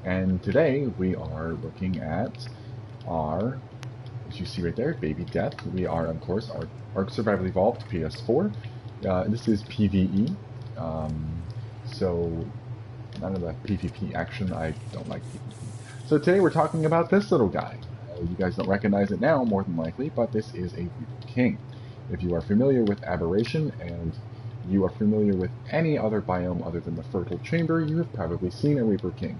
and today we are looking at our, as you see right there, Baby Death. We are, of course, our Ark Survival Evolved PS4. This is PvE, so none of the PvP action. I don't like PvP. So today we're talking about this little guy. You guys don't recognize it now, more than likely, but this is a Reaper King. If you are familiar with Aberration and you are familiar with any other biome other than the Fertile Chamber, you have probably seen a Reaper King.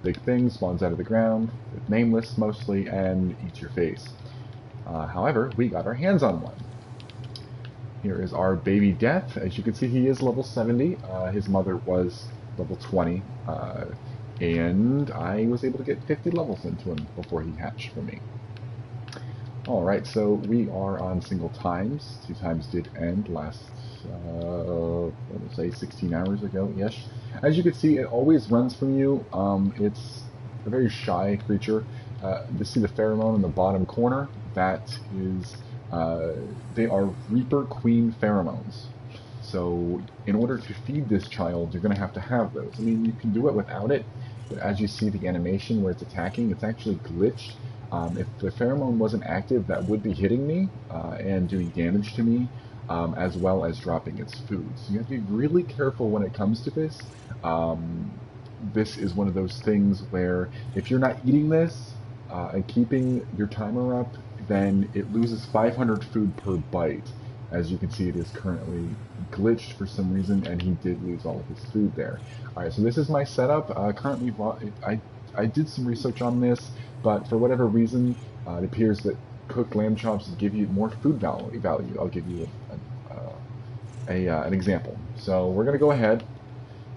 Big thing, spawns out of the ground, nameless mostly, and eats your face. However, we got our hands on one. Here is our Baby Death. As you can see, he is level 70. His mother was level 20, and I was able to get 50 levels into him before he hatched for me. Alright, so we are on single times. 2 times did end last, what would I say, 16 hours ago, yes. As you can see, it always runs from you. It's a very shy creature. You see the pheromone in the bottom corner? That is, they are Reaper Queen pheromones. So in order to feed this child, you're going to have those. I mean, you can do it without it, but as you see the animation where it's attacking, it's actually glitched. If the pheromone wasn't active, that would be hitting me and doing damage to me, as well as dropping its food. So you have to be really careful when it comes to this. This is one of those things where if you're not eating this and keeping your timer up, then it loses 500 food per bite. As you can see, it is currently glitched for some reason, and he did lose all of his food there. Alright, so this is my setup. Currently, I did some research on this, but for whatever reason, it appears that cooked lamb chops give you more food value. I'll give you an example. So we're going to go ahead.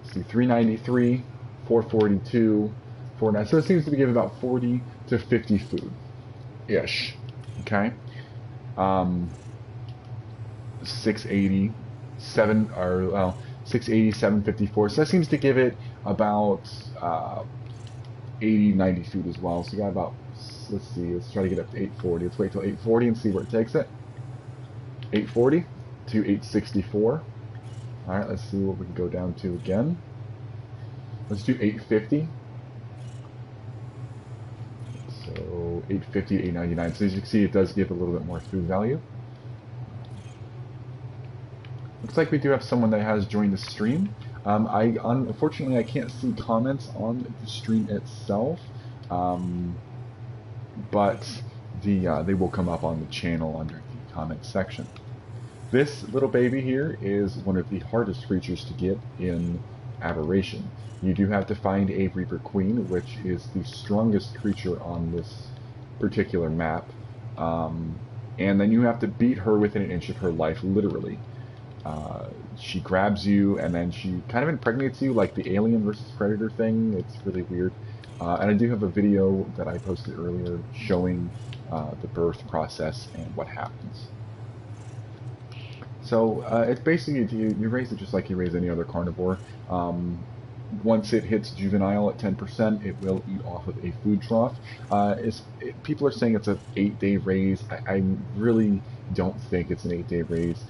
Let's see, 393, 442, 49. So it seems to be giving about 40 to 50 food-ish. Okay? 680, 680, 754. So that seems to give it about 80, 90 food as well. So you got about, let's see, let's try to get up to 840. Let's wait till 840 and see where it takes it. 840 to 864. Alright, let's see what we can go down to again. Let's do 850. So 850 to 899. So as you can see, it does give a little bit more food value. Looks like we do have someone that has joined the stream. Unfortunately, I can't see comments on the stream itself, but they will come up on the channel under the comment section. This little baby here is one of the hardest creatures to get in Aberration. You do have to find a Reaper Queen, which is the strongest creature on this particular map, and then you have to beat her within an inch of her life, literally. She grabs you and then she kind of impregnates you like the Alien versus Predator thing. It's really weird. And I do have a video that I posted earlier showing the birth process and what happens. So it's basically, you raise it just like you raise any other carnivore. Once it hits juvenile at 10%, it will eat off of a food trough. People are saying it's an 8-day raise. I really don't think it's an 8-day raise.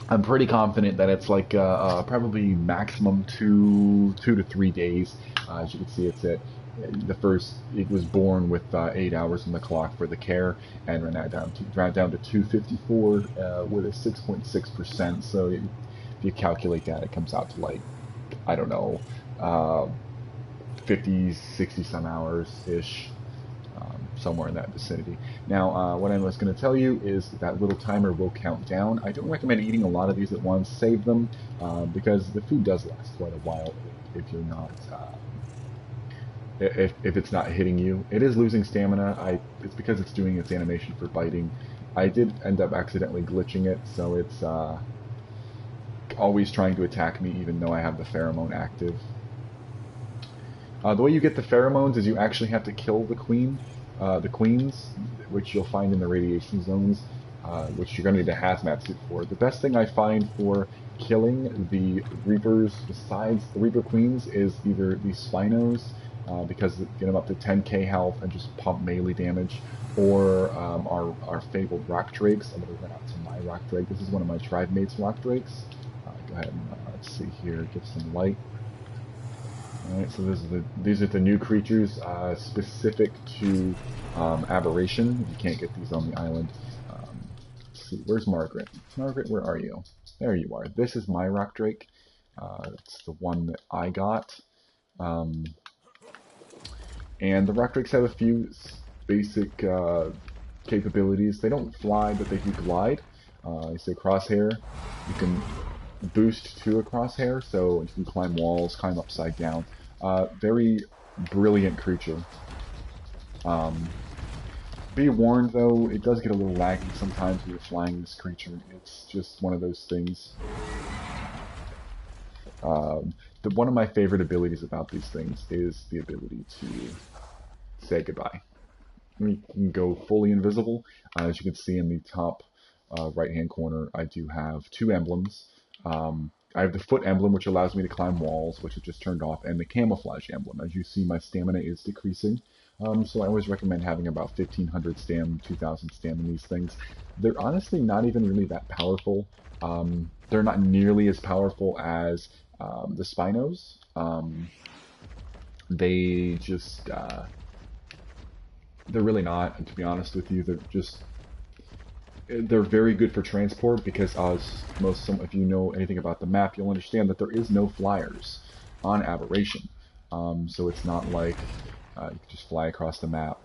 I'm pretty confident that it's like probably maximum 2 to 3 days. As you can see, it's at it was born with 8 hours on the clock for the care, and ran down to 254 with a 6.6%. So if you calculate that, it comes out to like, I don't know, 50, 60 some hours ish. Somewhere in that vicinity. Now, what I was going to tell you is that little timer will count down. I don't recommend eating a lot of these at once. Save them, because the food does last quite a while if you're not, if it's not hitting you. It is losing stamina. It's because it's doing its animation for biting. I did end up accidentally glitching it, so it's always trying to attack me even though I have the pheromone active. The way you get the pheromones is you actually have to kill the queens, which you'll find in the radiation zones, which you're going to need a hazmat suit for. The best thing I find for killing the Reapers, besides the Reaper Queens, is either the Spinos, because they get them up to 10k health and just pump melee damage, or our fabled Rock Drakes. I'm going to run out to my Rock Drake. This is one of my tribe mates' Rock Drakes. Go ahead and let's see here, give some light. Alright, so these are the new creatures specific to aberration. You can't get these on the island. Let's see, where's Margaret? Margaret, where are you? There you are. This is my rock drake. It's the one that I got. And the rock drakes have a few basic capabilities. They don't fly, but they do glide. You say crosshair. You can boost to a crosshair, so you can climb walls, climb upside down. Very brilliant creature. Be warned though, it does get a little laggy sometimes when you're flying this creature. It's just one of those things. One of my favorite abilities about these things is the ability to say goodbye. You can go fully invisible. As you can see in the top right-hand corner, I do have two emblems. I have the foot emblem, which allows me to climb walls, which I just turned off, and the camouflage emblem. As you see, my stamina is decreasing, so I always recommend having about 1500 stam, 2000 stam in these things. They're honestly not even really that powerful. They're not nearly as powerful as the Spinos. They just... they're really not, to be honest with you. They're very good for transport because if you know anything about the map, you'll understand that there is no flyers on Aberration. So it's not like you can just fly across the map,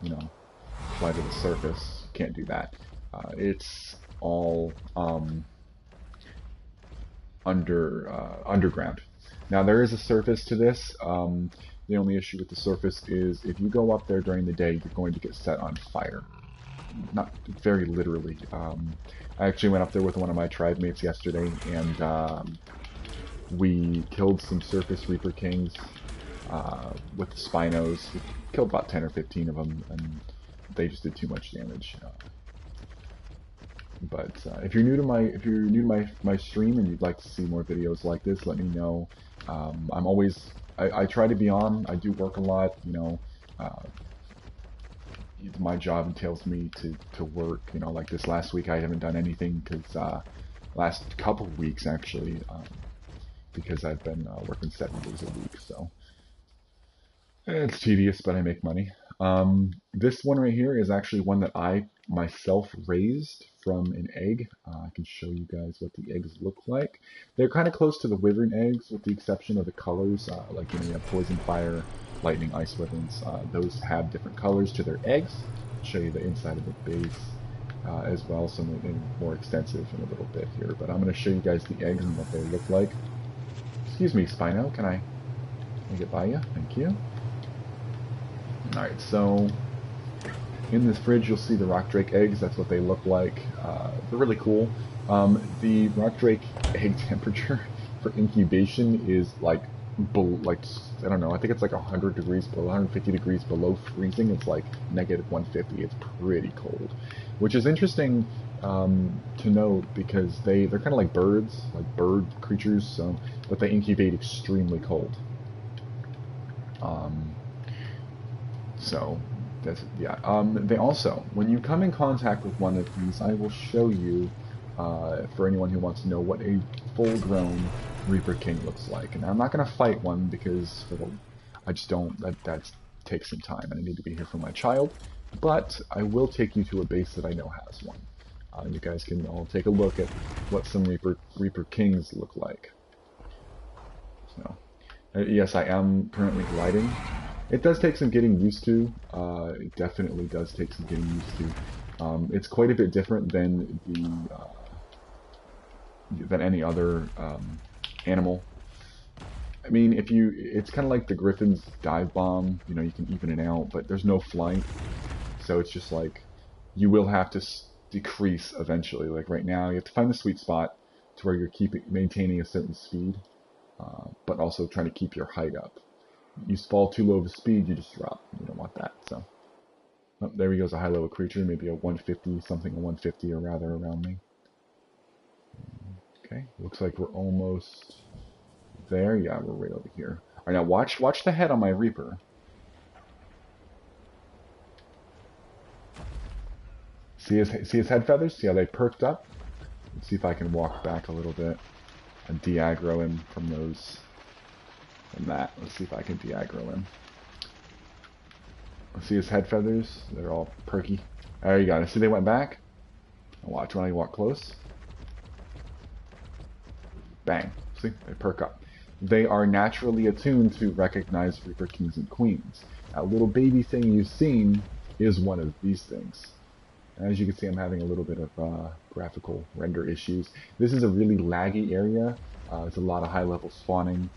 fly to the surface. You can't do that. It's all underground. Now there is a surface to this. The only issue with the surface is if you go up there during the day, you're going to get set on fire. Not very literally. I actually went up there with one of my tribe mates yesterday, and we killed some surface Reaper Kings with the Spinos. We killed about 10 or 15 of them, and they just did too much damage. But if you're new to my stream and you'd like to see more videos like this, let me know. I try to be on. I do work a lot, my job entails me to work, like this last week I haven't done anything because last couple of weeks actually, because I've been working 7 days a week, so it's tedious, but I make money. This one right here is actually one that I myself raised from an egg. I can show you guys what the eggs look like. They're kind of close to the wyvern eggs with the exception of the colors, like you have poison, fire, lightning, ice wyverns. Those have different colors to their eggs. I'll show you the inside of the base as well, something more extensive in a little bit here, but I'm going to show you guys the eggs and what they look like. Excuse me, Spino, can I get by you? Thank you. Alright, so in this fridge you'll see the rock drake eggs. That's what they look like. They're really cool. The rock drake egg temperature for incubation is like I don't know, I think it's like 100 degrees below, 150 degrees below freezing. It's like -150. It's pretty cold, which is interesting to note because they're kind of like birds, like bird creatures, but they incubate extremely cold. So that's, yeah. They also, when you come in contact with one of these, I will show you, for anyone who wants to know, what a full-grown Reaper King looks like. And I'm not going to fight one because I just don't, that takes some time, and I need to be here for my child. But I will take you to a base that I know has one. You guys can all take a look at what some Reaper Kings look like. So, yes, I am currently gliding. It does take some getting used to. It definitely does take some getting used to. It's quite a bit different than than any other animal. I mean, it's kind of like the Griffin's dive bomb. You can even it out, but there's no flight, so it's just like you will have to decrease eventually. Like right now, you have to find the sweet spot to where you're maintaining a certain speed, but also trying to keep your height up. You fall too low of a speed, you just drop. You don't want that. So, oh, there he goes, a high-level creature, maybe a 150, something a 150 or rather around me. Okay, looks like we're almost there. Yeah, we're right over here. All right, now watch the head on my Reaper. See his head feathers? See how they perked up? Let's see if I can walk back a little bit and de-aggro him from those. from that. Let's see if I can de-aggro him. Let's see his head feathers. They're all perky. There you go. See, they went back. Watch when I walk close. Bang. See, they perk up. They are naturally attuned to recognize Reaper Kings and Queens. That little baby thing you've seen is one of these things. As you can see, I'm having a little bit of graphical render issues. This is a really laggy area. There's a lot of high-level spawning.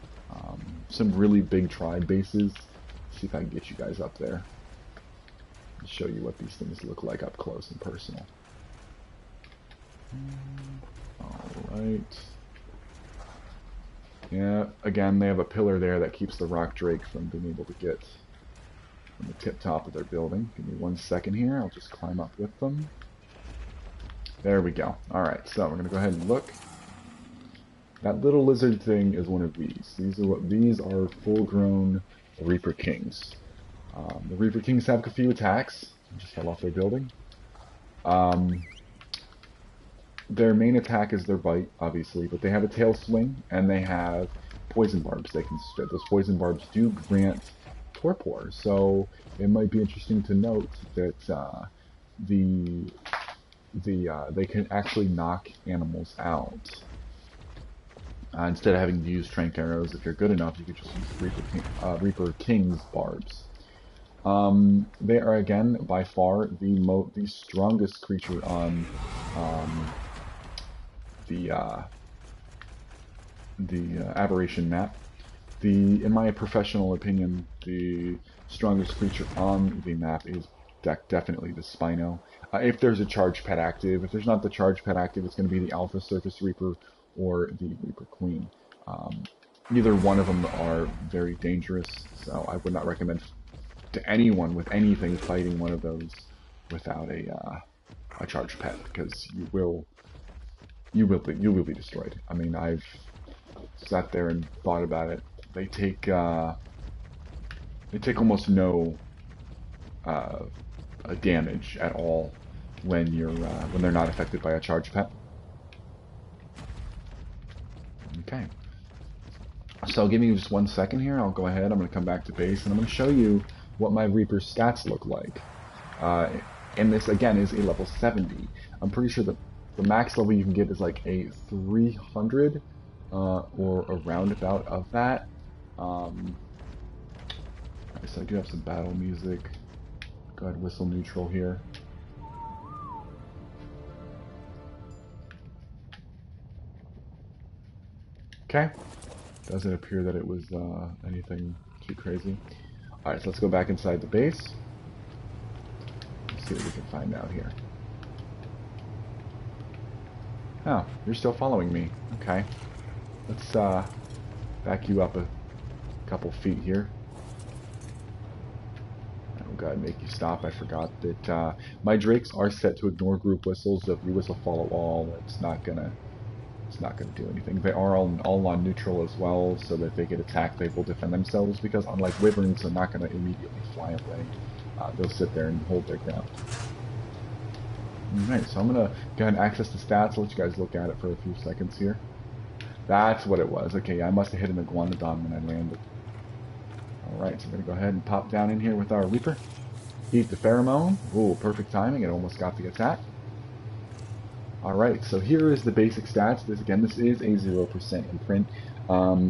Some really big tribe bases. Let's see if I can get you guys up there. Show you what these things look like up close and personal. Alright. Yeah, again, they have a pillar there that keeps the rock drake from being able to get from the tip top of their building. Give me 1 second here, I'll just climb up with them. There we go. Alright, so we're going to go ahead and look. That little lizard thing is one of these. These are full-grown Reaper Kings. The Reaper Kings have a few attacks. Just fell off their building. Their main attack is their bite, obviously, but they have a tail swing, and they have poison barbs they can spit. Those poison barbs do grant torpor, so it might be interesting to note that they can actually knock animals out. Instead of having to use trank arrows, if you're good enough, you could just use Reaper King's barbs. They are, again, by far the strongest creature on the aberration map. In my professional opinion, the strongest creature on the map is definitely the Spino. If there's a charge pet active, if there's not the charge pet active, it's going to be the Alpha Surface Reaper or the Reaper Queen. Either one of them are very dangerous, so I would not recommend to anyone with anything fighting one of those without a charge pet, because you will be destroyed. I mean, I've sat there and thought about it. They take almost no damage at all when they're not affected by a charge pet. Okay. So give me just 1 second here. I'll go ahead. I'm going to come back to base, and I'm going to show you what my Reaper stats look like. And this, again, is a level 70. I'm pretty sure that the max level you can get is like a 300 or a roundabout of that. So I do have some battle music. Go ahead, whistle neutral here. Okay. Doesn't appear that it was anything too crazy. Alright, so let's go back inside the base. Let's see what we can find out here. Oh, you're still following me. Okay. Let's back you up a couple feet here. I'll go ahead and make you stop. I forgot that my drakes are set to ignore group whistles, so if you whistle follow all, it's not gonna do anything. They are all on neutral as well, so that if they get attacked, they will defend themselves, because unlike wyverns, they're not going to immediately fly away. They'll sit there and hold their ground. Alright, so I'm going to go ahead and access the stats. I'll let you guys look at it for a few seconds here. That's what it was. Okay, yeah, I must have hit an iguanodon when I landed. Alright, so I'm going to go ahead and pop down in here with our Reaper. Eat the pheromone. Ooh, perfect timing. It almost got the attack. Alright, so here is the basic stats. This is a 0% imprint,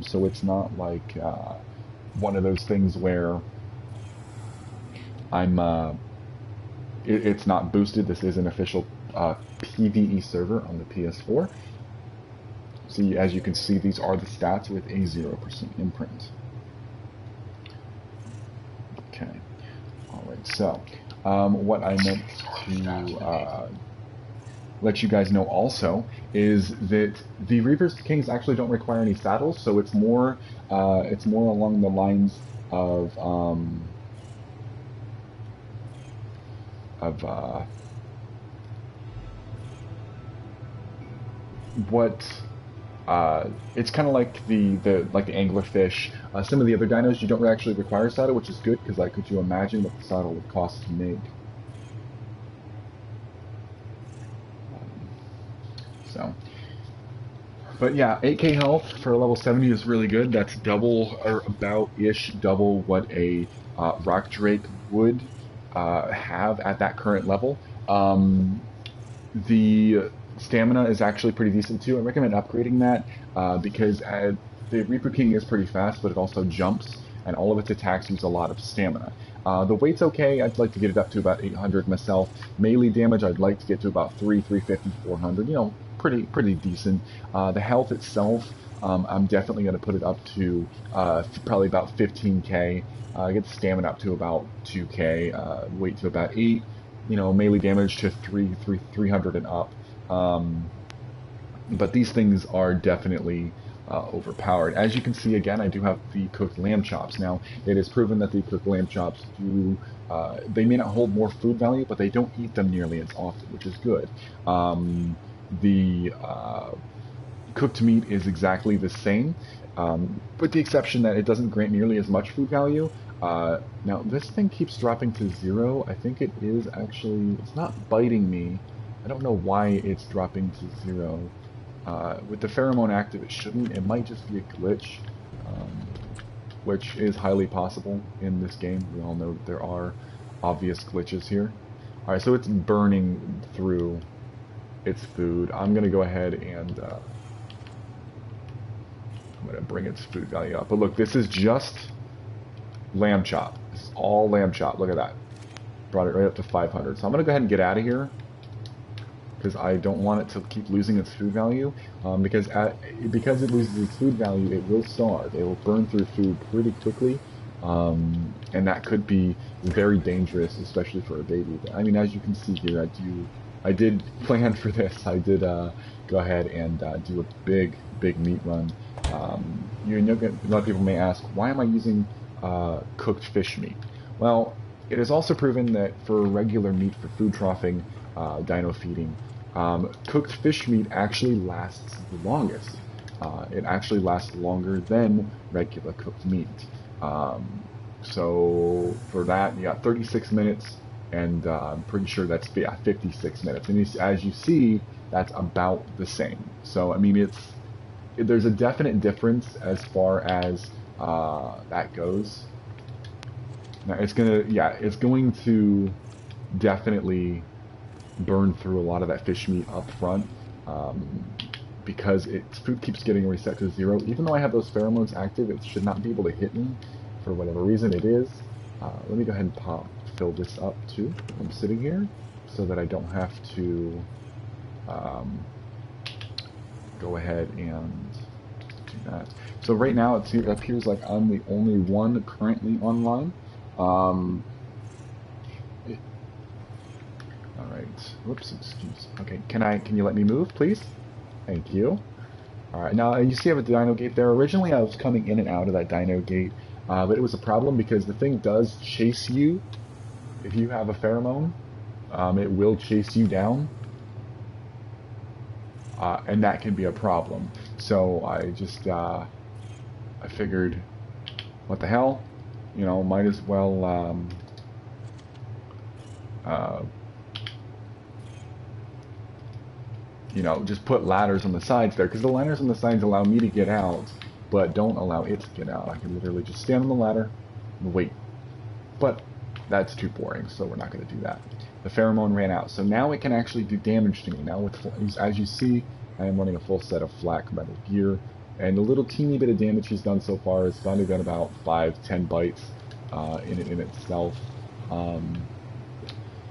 so it's not like one of those things where it's not boosted. This is an official PvE server on the PS4. So as you can see, these are the stats with a 0% imprint. Okay, alright, so what I meant to let you guys know also is that the Reaper Kings actually don't require any saddles, so it's more along the lines of it's kind of like the anglerfish. Some of the other dinos you don't actually require a saddle, which is good, because could you imagine what the saddle would cost to make? But yeah, 8k health for a level 70 is really good. That's double, or about-ish double what a Rock Drake would have at that current level. The stamina is actually pretty decent too. I recommend upgrading that because the Reaper King is pretty fast, but it also jumps, and all of its attacks use a lot of stamina. The weight's okay. I'd like to get it up to about 800 myself. Melee damage, I'd like to get to about 350, 400. You know, pretty decent. The health itself, I'm definitely going to put it up to probably about 15k. Get stamina up to about 2k. Weight to about 8. You know, melee damage to 300 and up. But these things are definitely overpowered. As you can see, again, I do have the cooked lamb chops. Now, it is proven that the cooked lamb chops do, they may not hold more food value, but they don't eat them nearly as often, which is good. The cooked meat is exactly the same, with the exception that it doesn't grant nearly as much food value. Now, this thing keeps dropping to 0. I think it is actually, it's not biting me. I don't know why it's dropping to 0. With the pheromone active, it shouldn't. It might just be a glitch, which is highly possible in this game. We all know that there are obvious glitches here. Alright, so it's burning through its food. I'm going to go ahead and I'm going to bring its food value up. But look, this is just lamb chop. This is all lamb chop. Look at that. Brought it right up to 500. So I'm going to go ahead and get out of here, because I don't want it to keep losing its food value. Because it loses its food value, it will starve. It will burn through food pretty quickly, and that could be very dangerous, especially for a baby. But, I mean, as you can see here, I did plan for this. I did go ahead and do a big meat run. A lot of people may ask, why am I using cooked fish meat? Well, it is also proven that for regular meat, for food troughing, dino feeding, cooked fish meat actually lasts the longest. It actually lasts longer than regular cooked meat. So for that, you got 36 minutes, and I'm pretty sure that's 56 minutes. And as you see, that's about the same. So I mean, there's a definite difference as far as that goes. Now it's going to definitely burn through a lot of that fish meat up front, because its food keeps getting reset to 0. Even though I have those pheromones active, it should not be able to hit me for whatever reason it is. Let me go ahead and fill this up too. I'm sitting here so that I don't have to go ahead and do that. So right now it appears like I'm the only one currently online. Alright, whoops, excuse. Okay, can you let me move, please? Thank you. Alright, now you see I have a dino gate there. Originally I was coming in and out of that dino gate, but it was a problem because the thing does chase you. If you have a pheromone, it will chase you down, and that can be a problem. So I just, I figured, what the hell? You know, might as well, you know, just put ladders on the sides there, because the ladders on the sides allow me to get out, but don't allow it to get out. I can literally just stand on the ladder and wait. But that's too boring, so we're not going to do that. The pheromone ran out, so now it can actually do damage to me. Now, as you see, I am running a full set of flak metal gear, and the little teeny bit of damage he's done so far has only done about 5-10 bites in itself.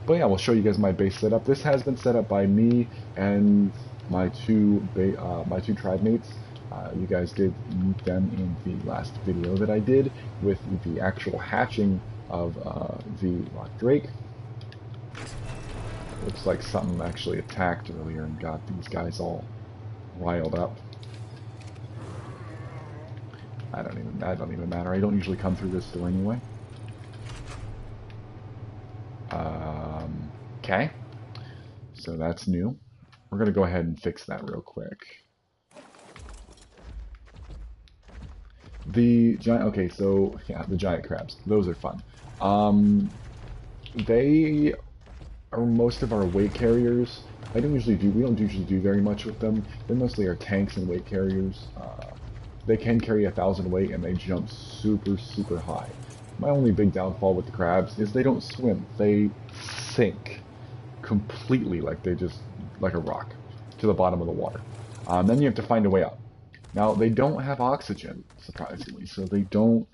But yeah, we'll show you guys my base setup. This has been set up by me and my two tribe mates. You guys did meet them in the last video that I did with the actual hatching of the Rock Drake. Looks like something actually attacked earlier and got these guys all riled up. I don't even matter. I don't usually come through this door anyway. Okay. So that's new. We're gonna go ahead and fix that real quick. The giant, okay, so yeah, the giant crabs. Those are fun. They most of our weight carriers. We don't usually do very much with them. They're mostly our tanks and weight carriers. They can carry 1,000 weight and they jump super, super high. My only big downfall with the crabs is they don't swim. They sink completely, like like a rock, to the bottom of the water. Then you have to find a way up. Now they don't have oxygen, surprisingly, so they don't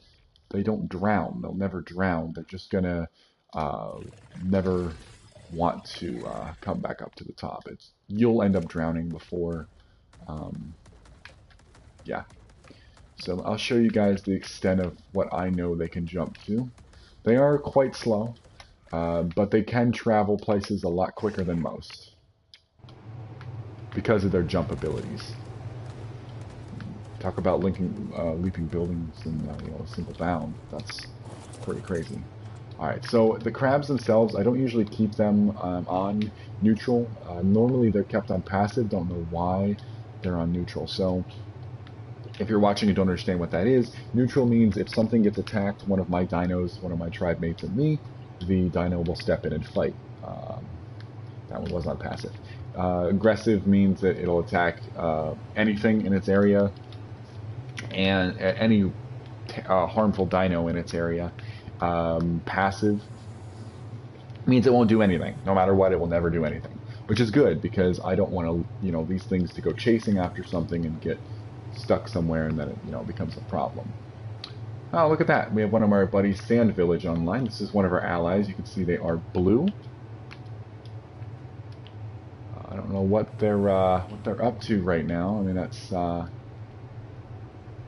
drown. They'll never drown. They're just gonna never want to come back up to the top. You'll end up drowning before. Yeah. So I'll show you guys the extent of what I know they can jump to. They are quite slow, but they can travel places a lot quicker than most because of their jump abilities. Talk about leaping buildings in a single bound. That's pretty crazy. Alright, so the crabs themselves, I don't usually keep them on neutral. Normally they're kept on passive. Don't know why they're on neutral. So if you're watching and don't understand what that is, neutral means if something gets attacked, one of my dinos, one of my tribe mates and me, the dino will step in and fight. That one was not passive. Aggressive means that it'll attack anything in its area and any harmful dino in its area. Passive means it won't do anything. No matter what, it will never do anything. Which is good, because I don't want to, these things to go chasing after something and get stuck somewhere and then it, becomes a problem. Oh, look at that. We have one of our buddies, Sand Village, online. This is one of our allies. You can see they are blue. I don't know what they're up to right now. I mean, that's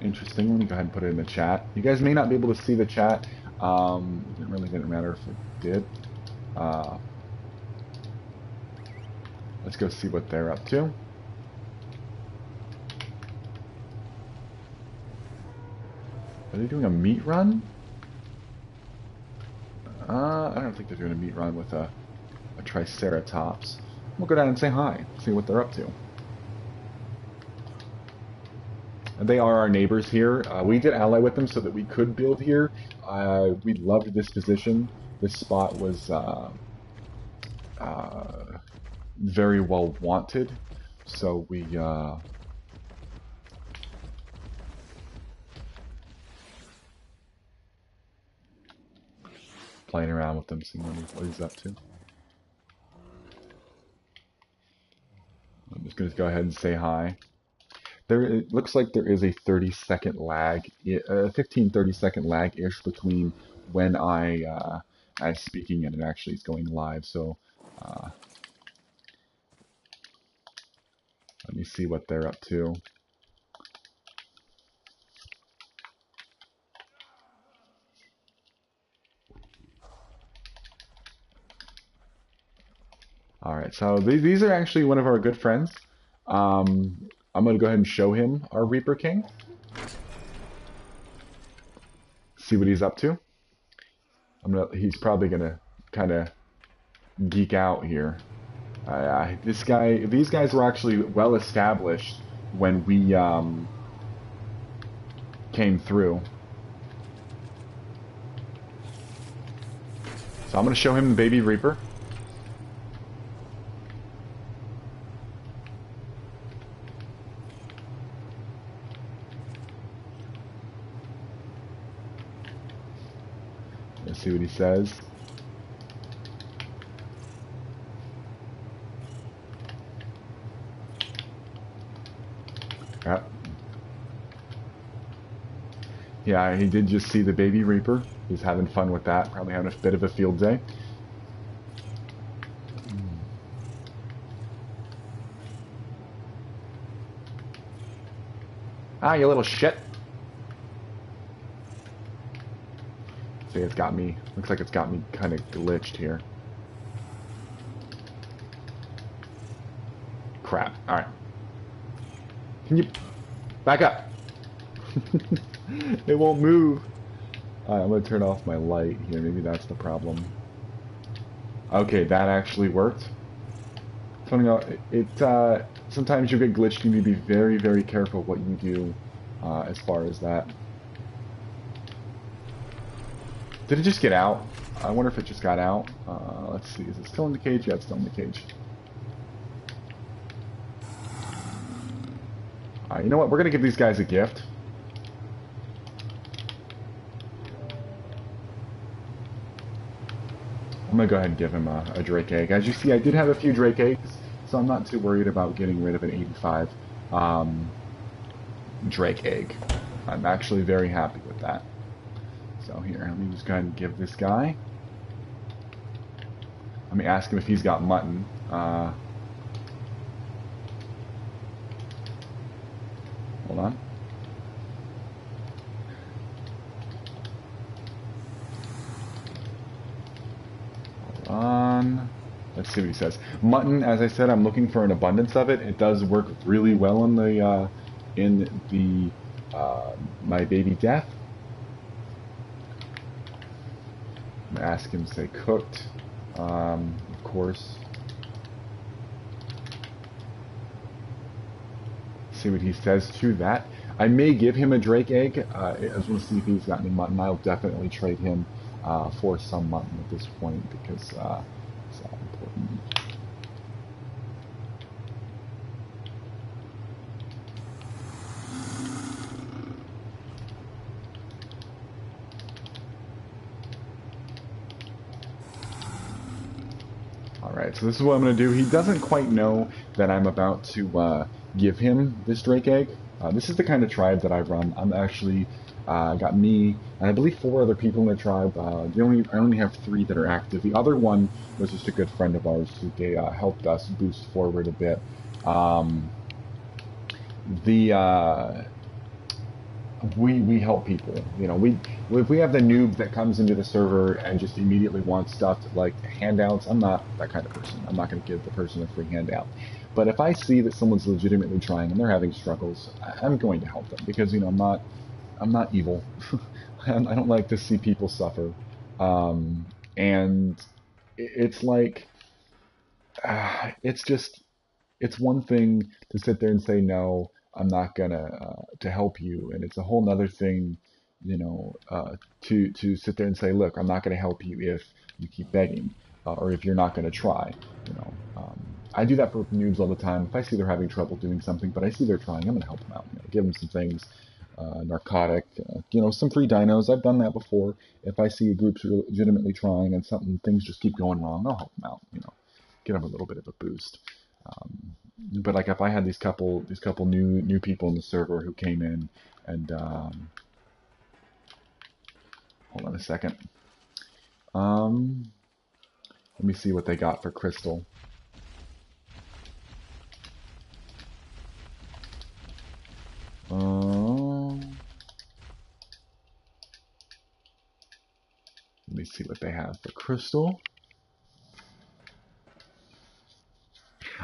interesting. Let me go ahead and put it in the chat. You guys may not be able to see the chat. It really didn't matter if it did. Let's go see what they're up to. Are they doing a meat run? I don't think they're doing a meat run with a Triceratops. We'll go down and say hi, see what they're up to. And they are our neighbors here. We did ally with them so that we could build here. We loved this position. This spot was very well wanted, so we playing around with them, seeing what he's up to. I'm just going to go ahead and say hi. It looks like there is a 30-second lag, 15-30-second lag-ish between when I'm speaking and it actually is going live. So let me see what they're up to. Alright, so these are actually one of our good friends. I'm going to go ahead and show him our Reaper King. See what he's up to. He's probably going to kind of geek out here. These guys were actually well established when we came through. So I'm going to show him the baby Reaper. Let's see what he says. Yeah, he did just see the baby Reaper. He's having fun with that. Probably having a bit of a field day. Ah, you little shit. See, it's got me. Looks like it's got me kind of glitched here. Crap. Alright. Can you back up? It won't move. Alright, I'm going to turn off my light here. Maybe that's the problem. Okay, that actually worked. Something else, sometimes you get glitched. You need to be very, very careful what you do as far as that. Did it just get out? I wonder if it just got out. Let's see, is it still in the cage? Yeah, it's still in the cage. Alright, you know what? We're gonna give these guys a gift. I'm gonna go ahead and give him a Drake egg. As you see, I did have a few Drake eggs, so I'm not too worried about getting rid of an 85 Drake egg. I'm actually very happy with that. So here, let me just go ahead and give this guy. Let me ask him if he's got mutton. Hold on. Let's see what he says. Mutton, as I said, I'm looking for an abundance of it. It does work really well in the my baby death. I'm gonna ask him to say cooked, of course. See what he says to that. I may give him a Drake egg. I just want to see if he's got any mutton. I'll definitely trade him for some mutton at this point because it's important. Alright, so this is what I'm going to do. He doesn't quite know that I'm about to give him this Drake egg. This is the kind of tribe that I run. I'm actually got me and I believe 4 other people in the tribe. I only have 3 that are active. The other one was just a good friend of ours who they helped us boost forward a bit. We help people. You know, if we have the noob that comes into the server and just immediately wants stuff like handouts, I'm not that kind of person. I'm not going to give the person a free handout. But if I see that someone's legitimately trying and they're having struggles, I'm going to help them because, you know, I'm not evil. I don't like to see people suffer. And it's like, it's one thing to sit there and say, no, I'm not gonna, to help you. And it's a whole nother thing, you know, to sit there and say, look, I'm not gonna help you if you keep begging, or if you're not gonna try, you know. I do that for noobs all the time. If I see they're having trouble doing something, but I see they're trying, I'm gonna help them out. You know, give them some things, narcotic, you know, some free dinos. I've done that before. If I see a group's legitimately trying and things just keep going wrong, I'll help them out. You know, give them a little bit of a boost. But like if I had these couple new people in the server who came in and hold on a second. Let me see what they got for crystal. Let me see what they have for crystal.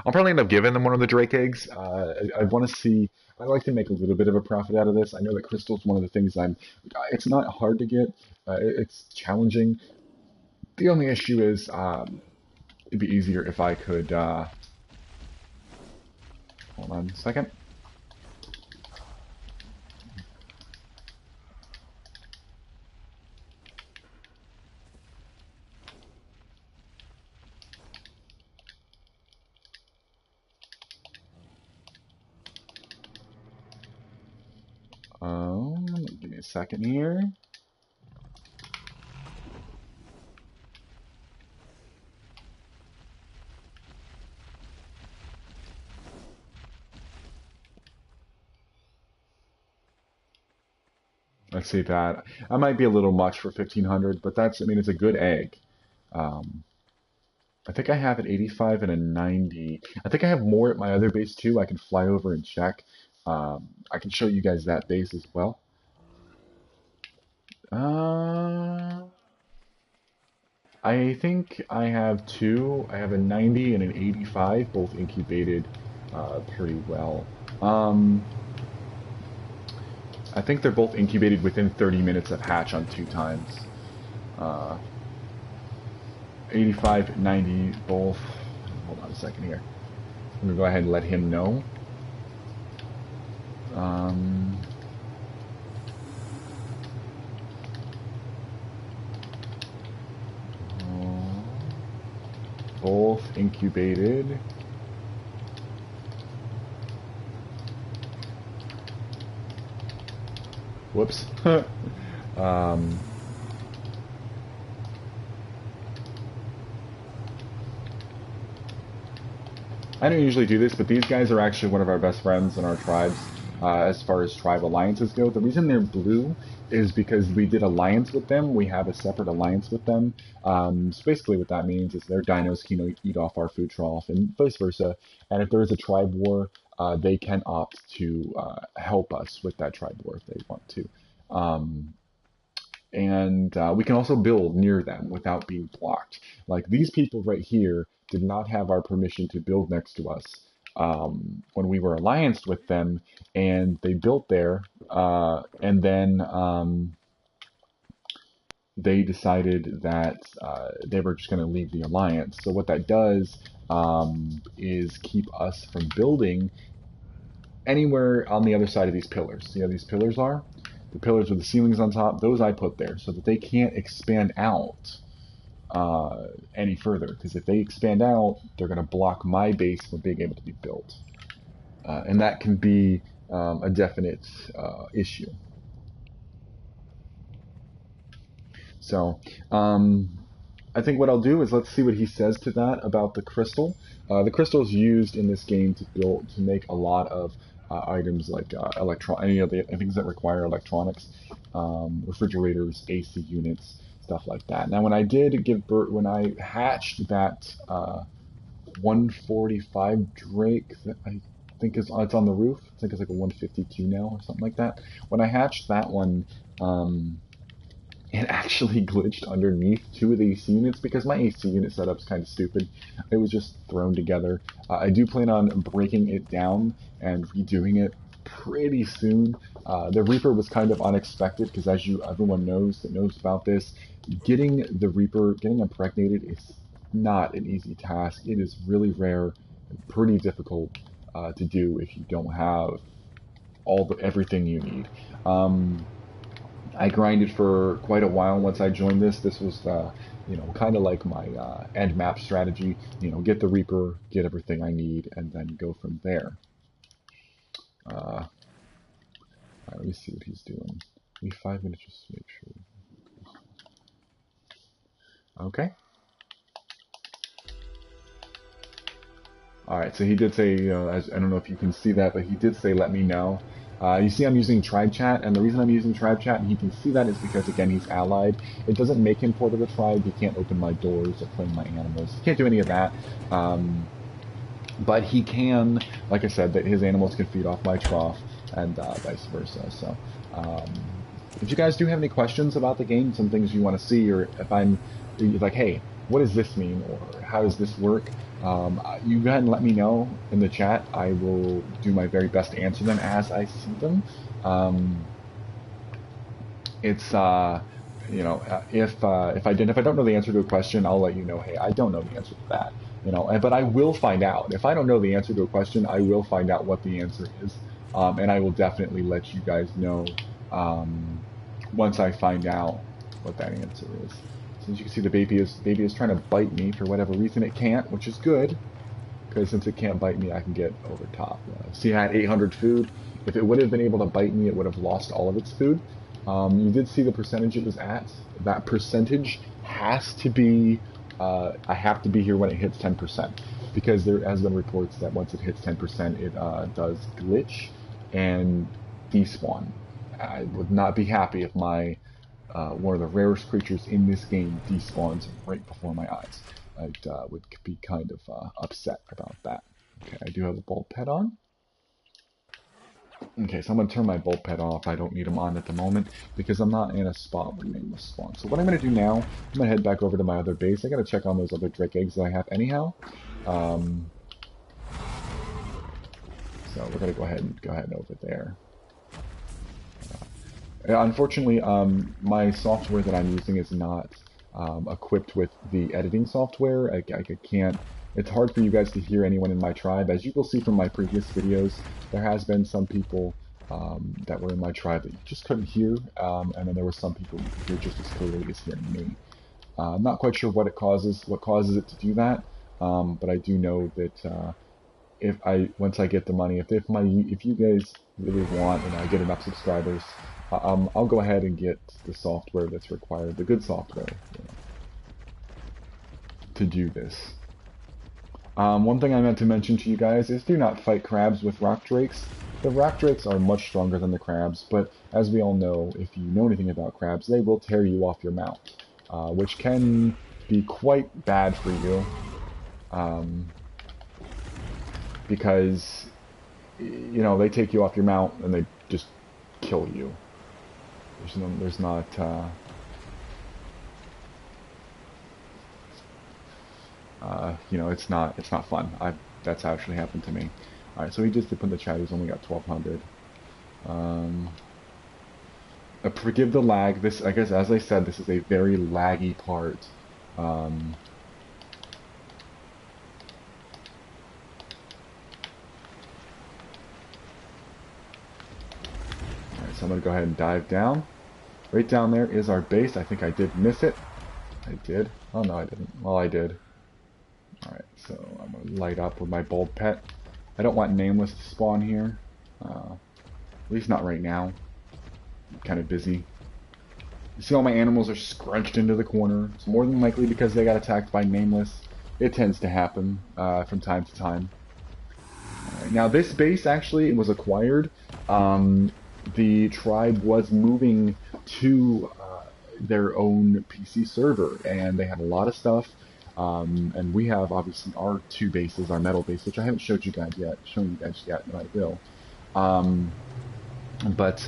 I'll probably end up giving them one of the Drake eggs. I want to see. I like to make a little bit of a profit out of this. I know that crystal's one of the things it's not hard to get. It's challenging. The only issue is it'd be easier if I could. Hold on a second. Give me a second here. I see that. I might be a little much for 1500, but I mean, it's a good egg. I think I have an 85 and a 90. I think I have more at my other base too. I can fly over and check. I can show you guys that base as well. I think I have 2. I have a 90 and an 85, both incubated pretty well. I think they're both incubated within 30 minutes of hatch on 2 times. 85, 90, both. Hold on a second here. I'm going to go ahead and let him know. both incubated. Whoops. I don't usually do this, but these guys are actually one of our best friends in our tribes as far as tribe alliances go. The reason they're blue is because we did alliance with them. We have a separate alliance with them. So basically what that means is their dinos can eat off our food trough and vice versa. And if there is a tribe war, they can opt to help us with that tribe war if they want to. And we can also build near them without being blocked. Like these people right here did not have our permission to build next to us when we were allianced with them, and they built there, and then they decided that they were just going to leave the alliance. So what that does is keep us from building anywhere on the other side of these pillars. See how these pillars are? The pillars with the ceilings on top, those I put there so that they can't expand out any further. Because if they expand out, they're going to block my base from being able to be built. And that can be a definite issue. So, I think what I'll do is let's see what he says to that about the crystal. The crystal is used in this game to make a lot of items like any of the things that require electronics, refrigerators, AC units, stuff like that. Now, when I did give birth, when I hatched that 145 Drake, that I think it's on the roof. I think it's like a 152 now or something like that. When I hatched that one, it actually glitched underneath two of the AC units because my AC unit setup's kind of stupid. It was just thrown together. I do plan on breaking it down and redoing it pretty soon. The Reaper was kind of unexpected because as everyone knows that knows about this, getting the Reaper, getting impregnated is not an easy task. It is really rare and pretty difficult to do if you don't have everything you need. I grinded for quite a while once I joined this. This was, kind of like my end map strategy. Get the Reaper, get everything I need, and then go from there. All right, let me see what he's doing. Give me 5 minutes just to make sure. Okay. All right, so he did say, I don't know if you can see that, but he did say, let me know. You see I'm using tribe chat, and the reason I'm using tribe chat, and he can see that, is because, again, he's allied. It doesn't make him part of the tribe. He can't open my doors or claim my animals. He can't do any of that. But he can, like I said, that his animals can feed off my trough, and vice versa. So, if you guys do have any questions about the game, some things you want to see, or if I'm like, hey, what does this mean, or how does this work? You go ahead and let me know in the chat. I will do my very best to answer them as I see them. If I don't know the answer to a question, I'll let you know. Hey, I don't know the answer to that. But I will find out. If I don't know the answer to a question, I will find out what the answer is, and I will definitely let you guys know once I find out what that answer is. As you can see, the baby is trying to bite me for whatever reason. It can't, which is good, because since it can't bite me, I can get over top. See, I had 800 food. If it would have been able to bite me, it would have lost all of its food. You did see the percentage it was at. That percentage has to be, I have to be here when it hits 10%, because there has been reports that once it hits 10%, it does glitch and despawn. I would not be happy if my one of the rarest creatures in this game despawns right before my eyes. I would be kind of upset about that. Okay, I do have a bulb pet on. Okay, so I'm going to turn my bulb pet off. I don't need them on at the moment because I'm not in a spot where they will spawn. So what I'm going to do now, I'm going to head back over to my other base. I got to check on those other Drake eggs that I have anyhow. So we're going to go ahead over there. Unfortunately, my software that I'm using is not equipped with the editing software. I can't. It's hard for you guys to hear anyone in my tribe. As you will see from my previous videos, there has been some people that were in my tribe that you just couldn't hear, and then there were some people you could hear just as clearly as hearing me. I'm not quite sure what causes it to do that. But I do know that once I get the money, if you guys really want and I get enough subscribers, I'll go ahead and get the software that's required, the good software, to do this. One thing I meant to mention to you guys is do not fight crabs with rock drakes. The rock drakes are much stronger than the crabs, but as we all know, if you know anything about crabs, they will tear you off your mount, which can be quite bad for you, because, you know, they take you off your mount and they just kill you. There's not, you know, it's not fun. That's actually happened to me. Alright, so he just did put in the chat, he's only got 1200. Forgive the lag. This, I guess, as I said, this is a very laggy part. Alright, so I'm going to go ahead and dive down. Right down there is our base. I think I did miss it. I did. Oh no, I didn't. Well, I did. Alright, so I'm going to light up with my bulb pet. I don't want nameless to spawn here. At least not right now. I'm kind of busy. You see all my animals are scrunched into the corner. It's more than likely because they got attacked by nameless. It tends to happen from time to time. Right, now this base actually was acquired. The tribe was moving to their own PC server, and they had a lot of stuff. And we have obviously our two bases, our metal base, which I haven't showed you guys yet, but I will. But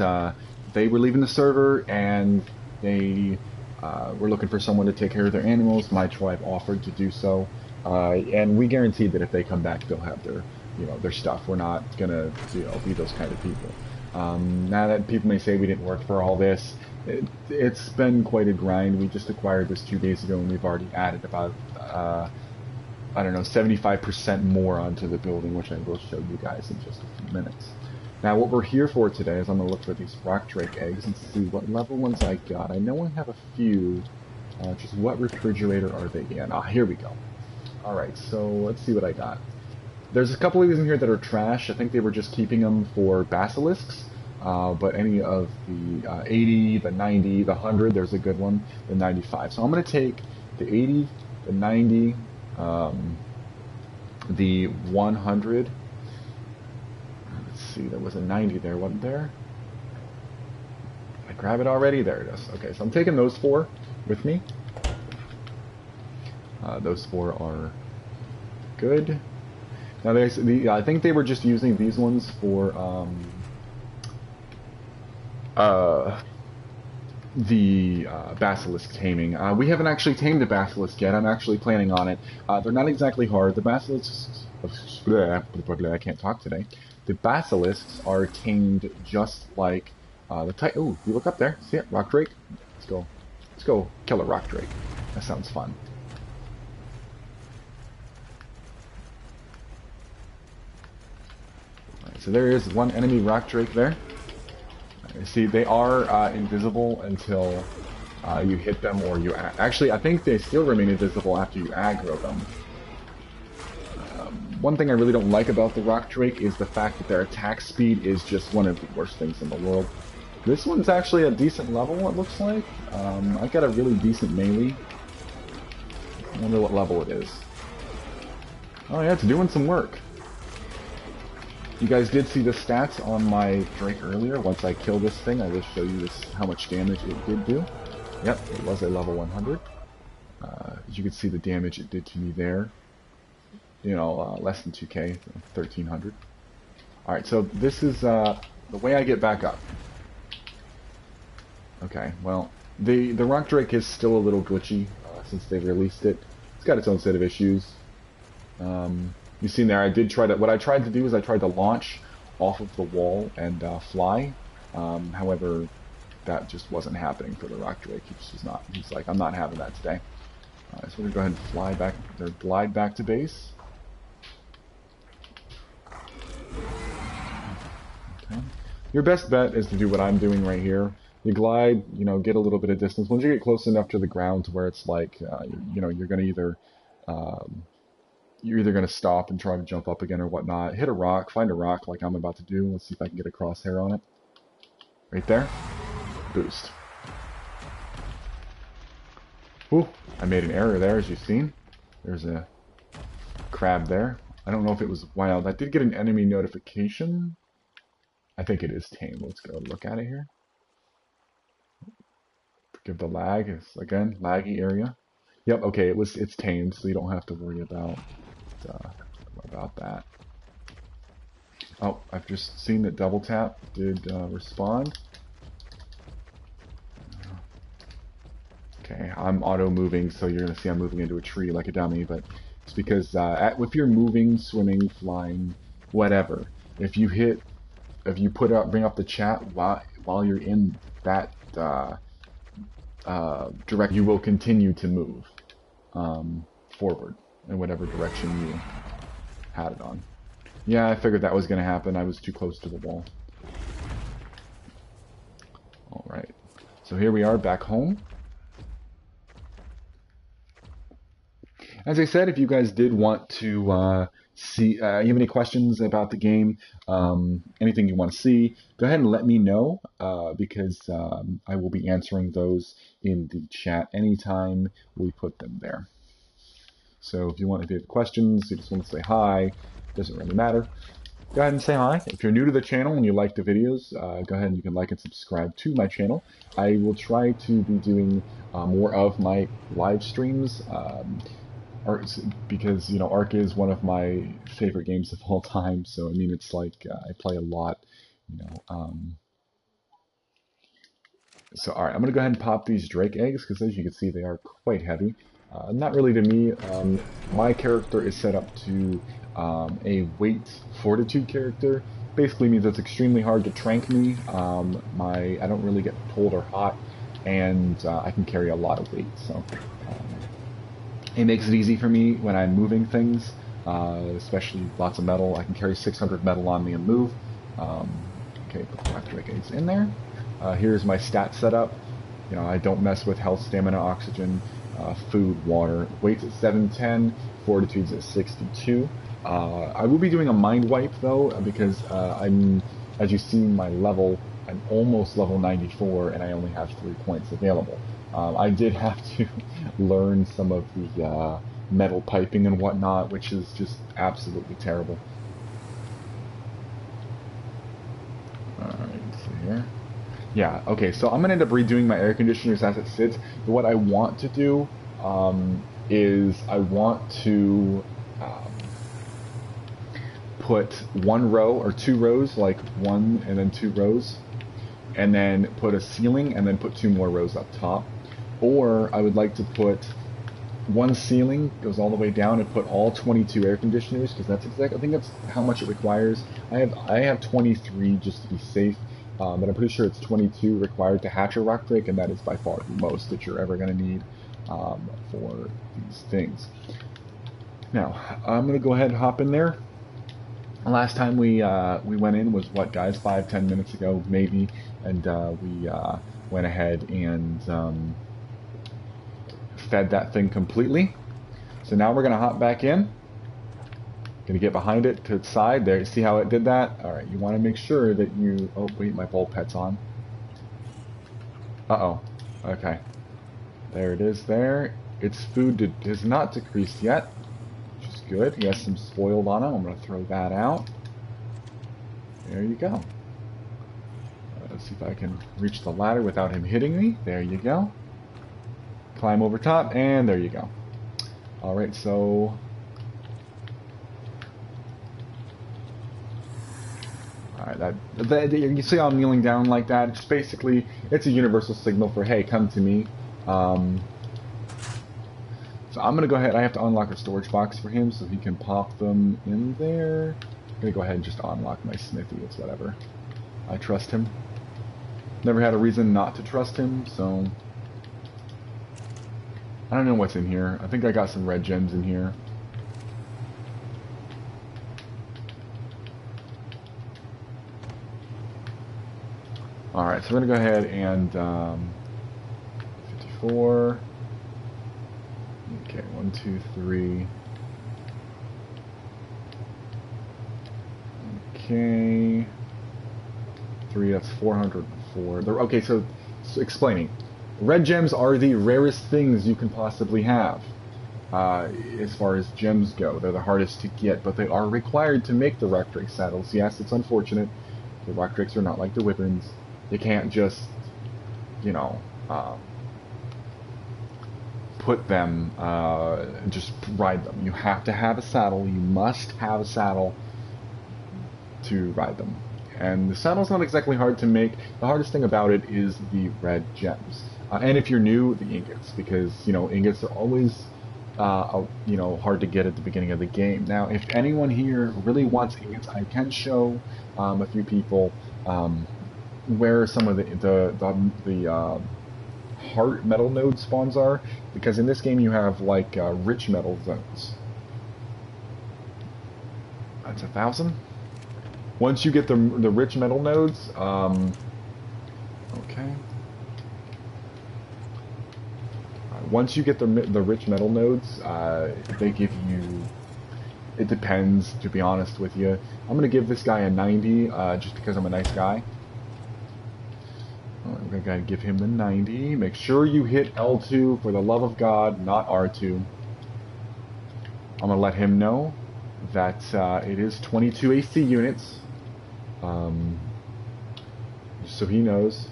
they were leaving the server, and they were looking for someone to take care of their animals. My tribe offered to do so, and we guaranteed that if they come back, they'll have their, their stuff. We're not gonna, be those kind of people. Now that people may say we didn't work for all this, it's been quite a grind. We just acquired this 2 days ago, and we've already added about, I don't know, 75% more onto the building, which I will show you guys in just a few minutes. Now, what we're here for today is I'm going to look for these rock drake eggs and see what level ones I got. I know I have a few. Just what refrigerator are they in? Ah, here we go. Alright, so let's see what I got. There's a couple of these in here that are trash. I think they were just keeping them for basilisks. But any of the 80, the 90, the 100, there's a good one, the 95. So I'm going to take the 80, the 90, the 100. Let's see, there was a 90 there, wasn't there? Did I grab it already? There it is. Okay, so I'm taking those 4 with me. Those 4 are good. Now, I think they were just using these ones for the basilisk taming. We haven't actually tamed a basilisk yet. I'm actually planning on it. They're not exactly hard. The basilisks... I can't talk today. The basilisks are tamed just like the type... Ooh, you look up there. See it? Rock drake? Let's go. Let's go kill a rock drake. That sounds fun. Alright, so there is one enemy rock drake there. See, they are invisible until you hit them or you... Actually, I think they still remain invisible after you aggro them. One thing I really don't like about the rock drake is the fact that their attack speed is just one of the worst things in the world. This one's actually a decent level, it looks like. I've got a really decent melee. I wonder what level it is. Oh yeah, it's doing some work. You guys did see the stats on my drake earlier. Once I kill this thing, I will show you how much damage it did do. Yep, it was a level 100. As you can see the damage it did to me there. Less than 2k, 1300. Alright, so this is the way I get back up. Okay, well, the rock drake is still a little glitchy since they released it. It's got its own set of issues. You've seen there, what I tried to do is I tried to launch off of the wall and fly. However, that just wasn't happening for the rock drake. He's like, I'm not having that today. So we're going to go ahead and fly back, or glide back to base. Okay. Your best bet is to do what I'm doing right here. You glide, get a little bit of distance. Once you get close enough to the ground to where it's like, you're going to either you're either going to stop and try to jump up again or whatnot. Hit a rock, find a rock like I'm about to do. Let's see if I can get a crosshair on it. Right there. Boost. Whew, I made an error there, as you've seen. There's a crab there. I don't know if it was wild. I did get an enemy notification. I think it is tame. Let's go look at it here. Forgive the lag. It's, again, laggy area. Yep, okay, it's tamed, so you don't have to worry about that. Oh, I've just seen that double tap did respond. Okay, I'm auto moving, so you're gonna see I'm moving into a tree like a dummy, but it's because if you're moving, swimming, flying, whatever, if you bring up the chat while you're in that direct, you will continue to move forward in whatever direction you had it on. Yeah, I figured that was going to happen. I was too close to the wall. Alright, so here we are back home. As I said, if you guys did want to see, you have any questions about the game, anything you want to see, go ahead and let me know, because I will be answering those in the chat anytime we put them there. So if you have questions, you just want to say hi, doesn't really matter, go ahead and say hi. If you're new to the channel and you like the videos, go ahead and you can like and subscribe to my channel. I will try to be doing more of my live streams, because, you know, Ark is one of my favorite games of all time, so I mean, it's like I play a lot, you know. So alright, I'm going to go ahead and pop these Drake eggs, because as you can see, they are quite heavy. Not really to me. My character is set up to a weight fortitude character. Basically means it's extremely hard to trank me. I don't really get cold or hot, and I can carry a lot of weight, so it makes it easy for me when I'm moving things, especially lots of metal. I can carry 600 metal on me and move. Okay, put the black Drake eggs in there. Here's my stat setup. You know, I don't mess with health, stamina, oxygen, food, water. Weight's at 710, fortitude's at 62. I will be doing a mind wipe though, because as you see my level, I'm almost level 94 and I only have 3 points available. I did have to learn some of the metal piping and whatnot, which is just absolutely terrible. Alright, let's see here. Yeah, okay, so I'm going to end up redoing my air conditioners as it sits. But what I want to do is I want to put 1 row or 2 rows, like 1 and then 2 rows, and then put a ceiling and then put 2 more rows up top. Or I would like to put 1 ceiling, goes all the way down, and put all 22 air conditioners, because that's exactly, I think that's how much it requires. I have 23 just to be safe. But I'm pretty sure it's 22 required to hatch a rock drake, and that is by far the most that you're ever going to need for these things. Now, I'm going to go ahead and hop in there. Last time we went in was, what, guys, 5-10 minutes ago, maybe, and we went ahead and fed that thing completely. So now we're going to hop back in. Gonna get behind it to its side there. See how it did that? Alright, you want to make sure that you... Oh, wait, my bulb pet's on. Uh-oh. Okay. There it is there. Its food has not decreased yet, which is good. He has some spoiled on him. I'm going to throw that out. There you go. Let's see if I can reach the ladder without him hitting me. There you go. Climb over top, and there you go. Alright, so... Alright, you see how I'm kneeling down like that? It's basically, it's a universal signal for, hey, come to me. So I'm going to go ahead, I have to unlock a storage box for him so he can pop them in there. I'm going to go ahead and just unlock my smithy, it's whatever. I trust him. Never had a reason not to trust him, so... I don't know what's in here. I think I got some red gems in here. Alright, so we're going to go ahead and 54. Okay, 1, 2, 3. Okay. 3, that's 404. Okay, so explaining. Red gems are the rarest things you can possibly have. As far as gems go, they're the hardest to get, but they are required to make the Rectrix saddles. Yes, it's unfortunate. The Rectrix are not like the Wyverns. You can't just, you know, put them, just ride them. You have to have a saddle. You must have a saddle to ride them. And the saddle's not exactly hard to make. The hardest thing about it is the red gems. And if you're new, the ingots, because, you know, ingots are always, you know, hard to get at the beginning of the game. Now, if anyone here really wants ingots, I can show a few people where some of the heart metal node spawns are, because in this game you have like rich metal zones. That's 1,000. Once you get the rich metal nodes, okay. Once you get the rich metal nodes, they give you. It depends, to be honest with you. I'm gonna give this guy a 90, just because I'm a nice guy. We're gonna give him the 90. Make sure you hit L2 for the love of God, not R2. I'm gonna let him know that it is 22 AC units. So he knows.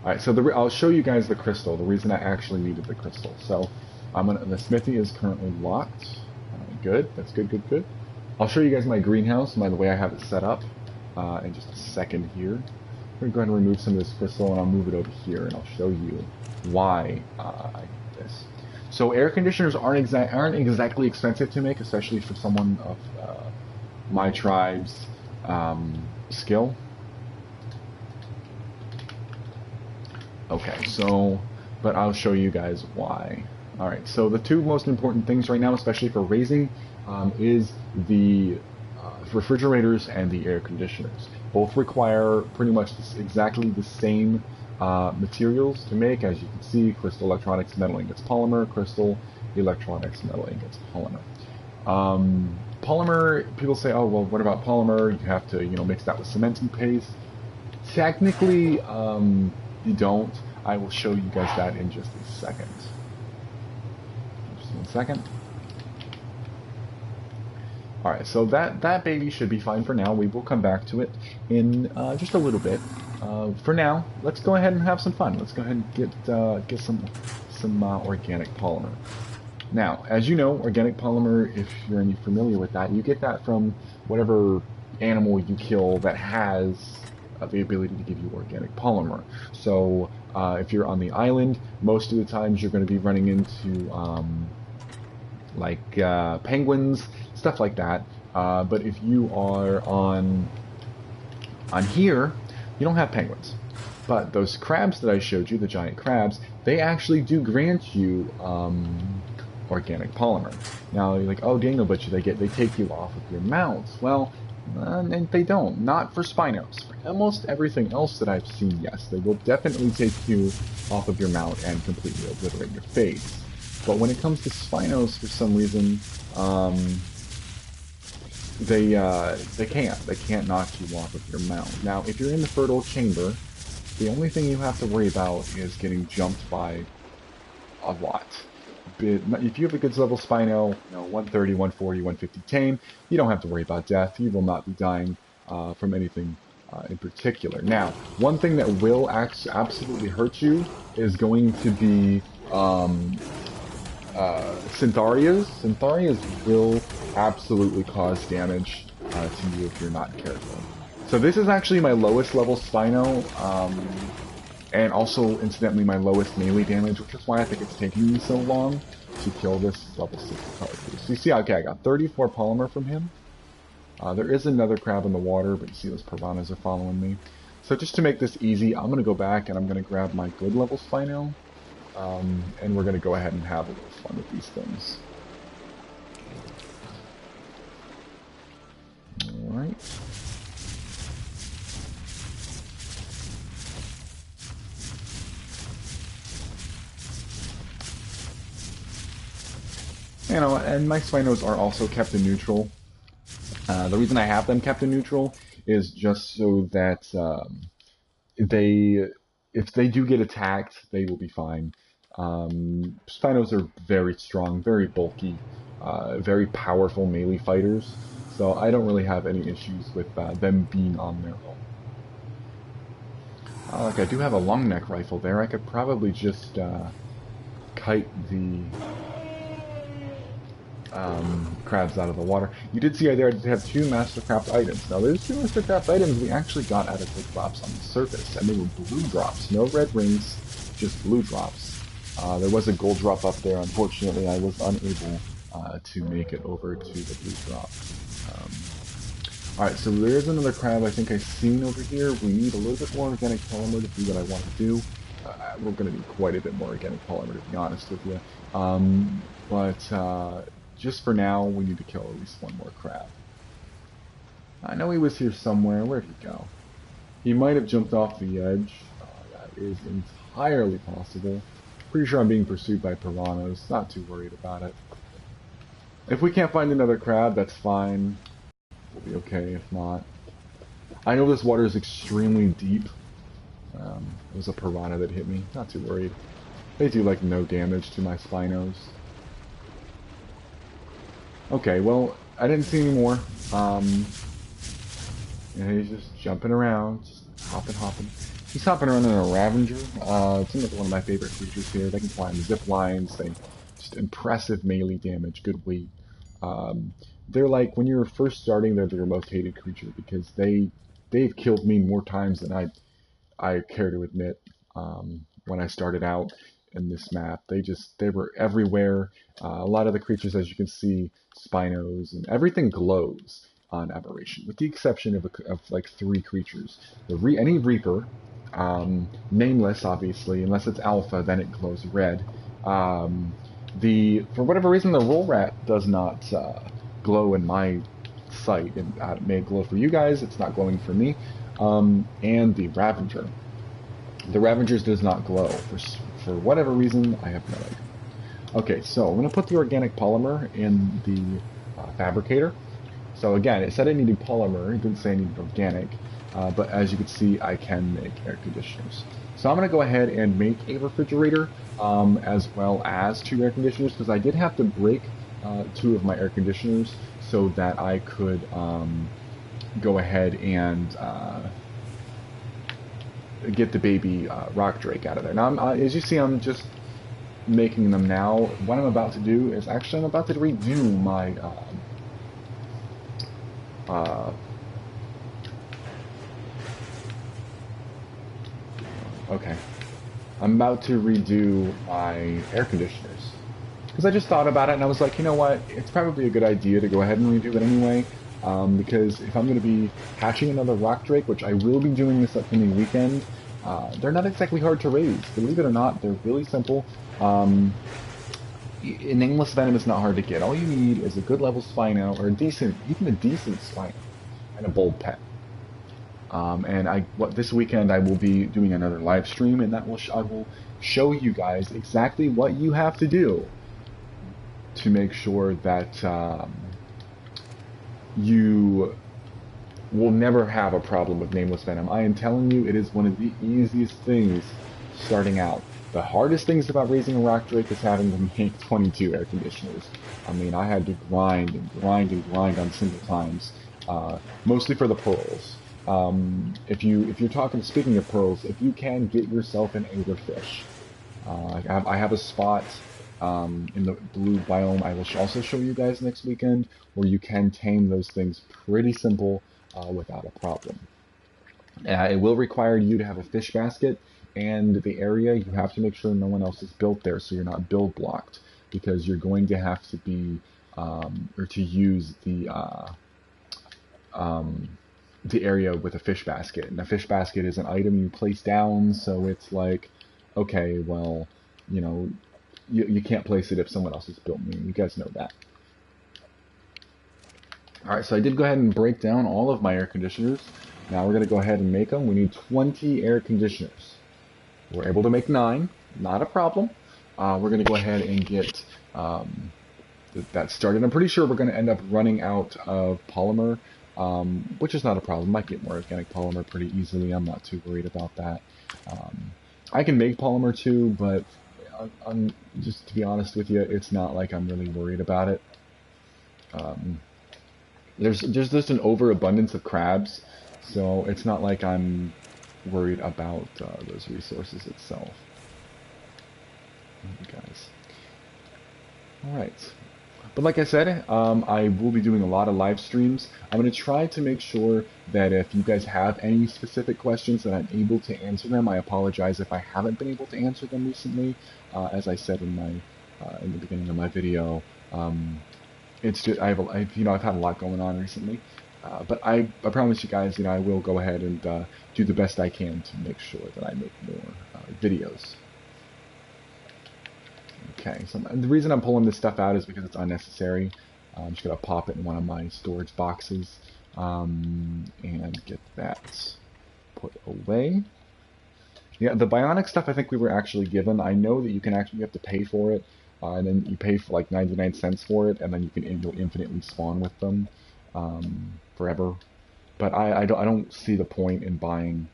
Alright, so I'll show you guys the crystal, the reason I actually needed the crystal. So the smithy is currently locked. Good, that's good, good, good. I'll show you guys my greenhouse, by the way I have it set up in just a second here. I'm going to go ahead and remove some of this crystal, and I'll move it over here, and I'll show you why I did this. So air conditioners aren't exactly expensive to make, especially for someone of my tribe's skill. Okay, so, but I'll show you guys why. Alright, so the two most important things right now, especially for raising, is the refrigerators and the air conditioners. Both require pretty much exactly the same materials to make. As you can see, crystal electronics, metal ingots, polymer, crystal electronics, metal ingots, polymer. Polymer, people say, oh, well, what about polymer? You have to, you know, mix that with cementing paste. Technically, you don't. I will show you guys that in just a second. Just 1 second. Alright, so that baby should be fine for now. We will come back to it in just a little bit. For now, let's go ahead and have some fun. Let's go ahead and get some organic polymer. Now, as you know, organic polymer, if you're familiar with that, you get that from whatever animal you kill that has the ability to give you organic polymer. So if you're on the island, most of the times you're going to be running into penguins, stuff like that. But if you are on here, you don't have penguins. But those crabs that I showed you, the giant crabs, they actually do grant you organic polymer. Now you're like, oh Daniel, but they take you off of your mounts. Well, and they don't. Not for Spinos. For almost everything else that I've seen, yes, they will definitely take you off of your mount and completely obliterate your face. But when it comes to Spinos, for some reason, they can't knock you off of your mount. Now, if you're in the fertile chamber, the only thing you have to worry about is getting jumped by a lot. If you have a good level Spino, 130, 140, 150 tame, you don't have to worry about death. You will not be dying from anything in particular. Now, one thing that will absolutely hurt you is going to be Syntharias. Syntharias will absolutely cause damage to you if you're not careful. So this is actually my lowest level Spino, and also, incidentally, my lowest melee damage, which is why I think it's taking me so long to kill this level 60 character. So you see, okay, I got 34 polymer from him. There is another crab in the water, but you see those piranhas are following me. So just to make this easy, I'm going to go back and I'm going to grab my good level Spino, and we're going to go ahead and have a little fun with these things. Alright. You know, and my Spinos are also kept in neutral. The reason I have them kept in neutral is just so that they, if they do get attacked, they will be fine. Spinos are very strong, very bulky, very powerful melee fighters, so I don't really have any issues with them being on their own. Like I do have a long neck rifle there. I could probably just kite the crabs out of the water. You did see I there have 2 Mastercraft items. Now those 2 Mastercraft items we actually got out of the drops on the surface, and they were blue drops. No red rings, just blue drops. There was a gold drop up there. Unfortunately, I was unable to make it over to the blue drop. Alright, so there's another crab I think I've seen over here. We need a little bit more organic polymer to do what I want to do. We're going to need quite a bit more organic polymer, to be honest with you. Just for now, we need to kill at least 1 more crab. I know he was here somewhere. Where'd he go? He might have jumped off the edge. That is entirely possible. Pretty sure I'm being pursued by piranhas. Not too worried about it. If we can't find another crab, that's fine. We'll be okay if not. I know this water is extremely deep. It was a piranha that hit me. Not too worried. They do like no damage to my Spinos. Okay, well, I didn't see any more. And he's just jumping around, just hopping. He's hopping around in a Ravager. It's another one of my favorite creatures here. They can climb zip lines. They just impressive melee damage, good weight. They're like, when you're first starting, they're your most hated creature because they've killed me more times than I care to admit. When I started out in this map, they were everywhere. A lot of the creatures, as you can see, Spinos and everything glows on Aberration, with the exception of like 3 creatures. Any Reaper, nameless obviously, unless it's Alpha, then it glows red. For whatever reason, the Roll Rat does not glow in my sight. It may glow for you guys. It's not glowing for me. And the Ravager. The Ravagers does not glow for whatever reason. I have no idea. Okay, so I'm going to put the organic polymer in the fabricator. So again, it said I needed polymer. It didn't say I needed organic. But as you can see, I can make air conditioners. So I'm going to go ahead and make a refrigerator as well as 2 air conditioners, because I did have to break 2 of my air conditioners so that I could go ahead and get the baby rock drake out of there. Now, as you see, I'm just making them now. What I'm about to do is actually I'm about to redo my okay. I'm about to redo my air conditioners. Because I just thought about it and I was like, you know what, it's probably a good idea to go ahead and redo it anyway. Because if I'm going to be hatching another rock drake, which I will be doing this upcoming weekend, they're not exactly hard to raise. Believe it or not, they're really simple. Nameless Venom is not hard to get. All you need is a good level Spino, or even a decent Spino, and a bold pet. This weekend I will be doing another live stream, and I will show you guys exactly what you have to do to make sure that you will never have a problem with Nameless Venom. I am telling you, it is one of the easiest things starting out. The hardest things about raising a rock drake is having to make 22 air conditioners. I mean, I had to grind on single times, mostly for the pearls. If you're talking, speaking of pearls, if you can get yourself an anglerfish, I have a spot in the blue biome I will also show you guys next weekend, where you can tame those things pretty simple without a problem. It will require you to have a fish basket, and the area, you have to make sure no one else is built there so you're not build blocked, because you're going to have to be or to use the area with a fish basket. And a fish basket is an item you place down, so it's like, okay, well, you know, you can't place it if someone else has built me. You guys know that. Alright, so I did go ahead and break down all of my air conditioners. Now we're going to go ahead and make them. We need 20 air conditioners. We're able to make 9. Not a problem. We're going to go ahead and get that started. I'm pretty sure we're going to end up running out of polymer, which is not a problem. I can get more organic polymer pretty easily. I'm not too worried about that. Um, I can make polymer too, but just to be honest with you, it's not like I'm really worried about it. Um, there's just an overabundance of crabs, so it's not like I'm worried about those resources itself. You guys. All right. But like I said, I will be doing a lot of live streams. I'm going to try to make sure that if you guys have any specific questions that I'm able to answer them. I apologize if I haven't been able to answer them recently. As I said in my in the beginning of my video, it's just I've had a lot going on recently. But I promise you guys, I will go ahead and do the best I can to make sure that I make more videos. Okay, so the reason I'm pulling this stuff out is because it's unnecessary. I'm just going to pop it in one of my storage boxes and get that put away. Yeah, the bionic stuff I think we were actually given. I know that you have to pay for it, and then you pay for like 99 cents for it, and then you'll infinitely spawn with them forever. But I don't see the point in buying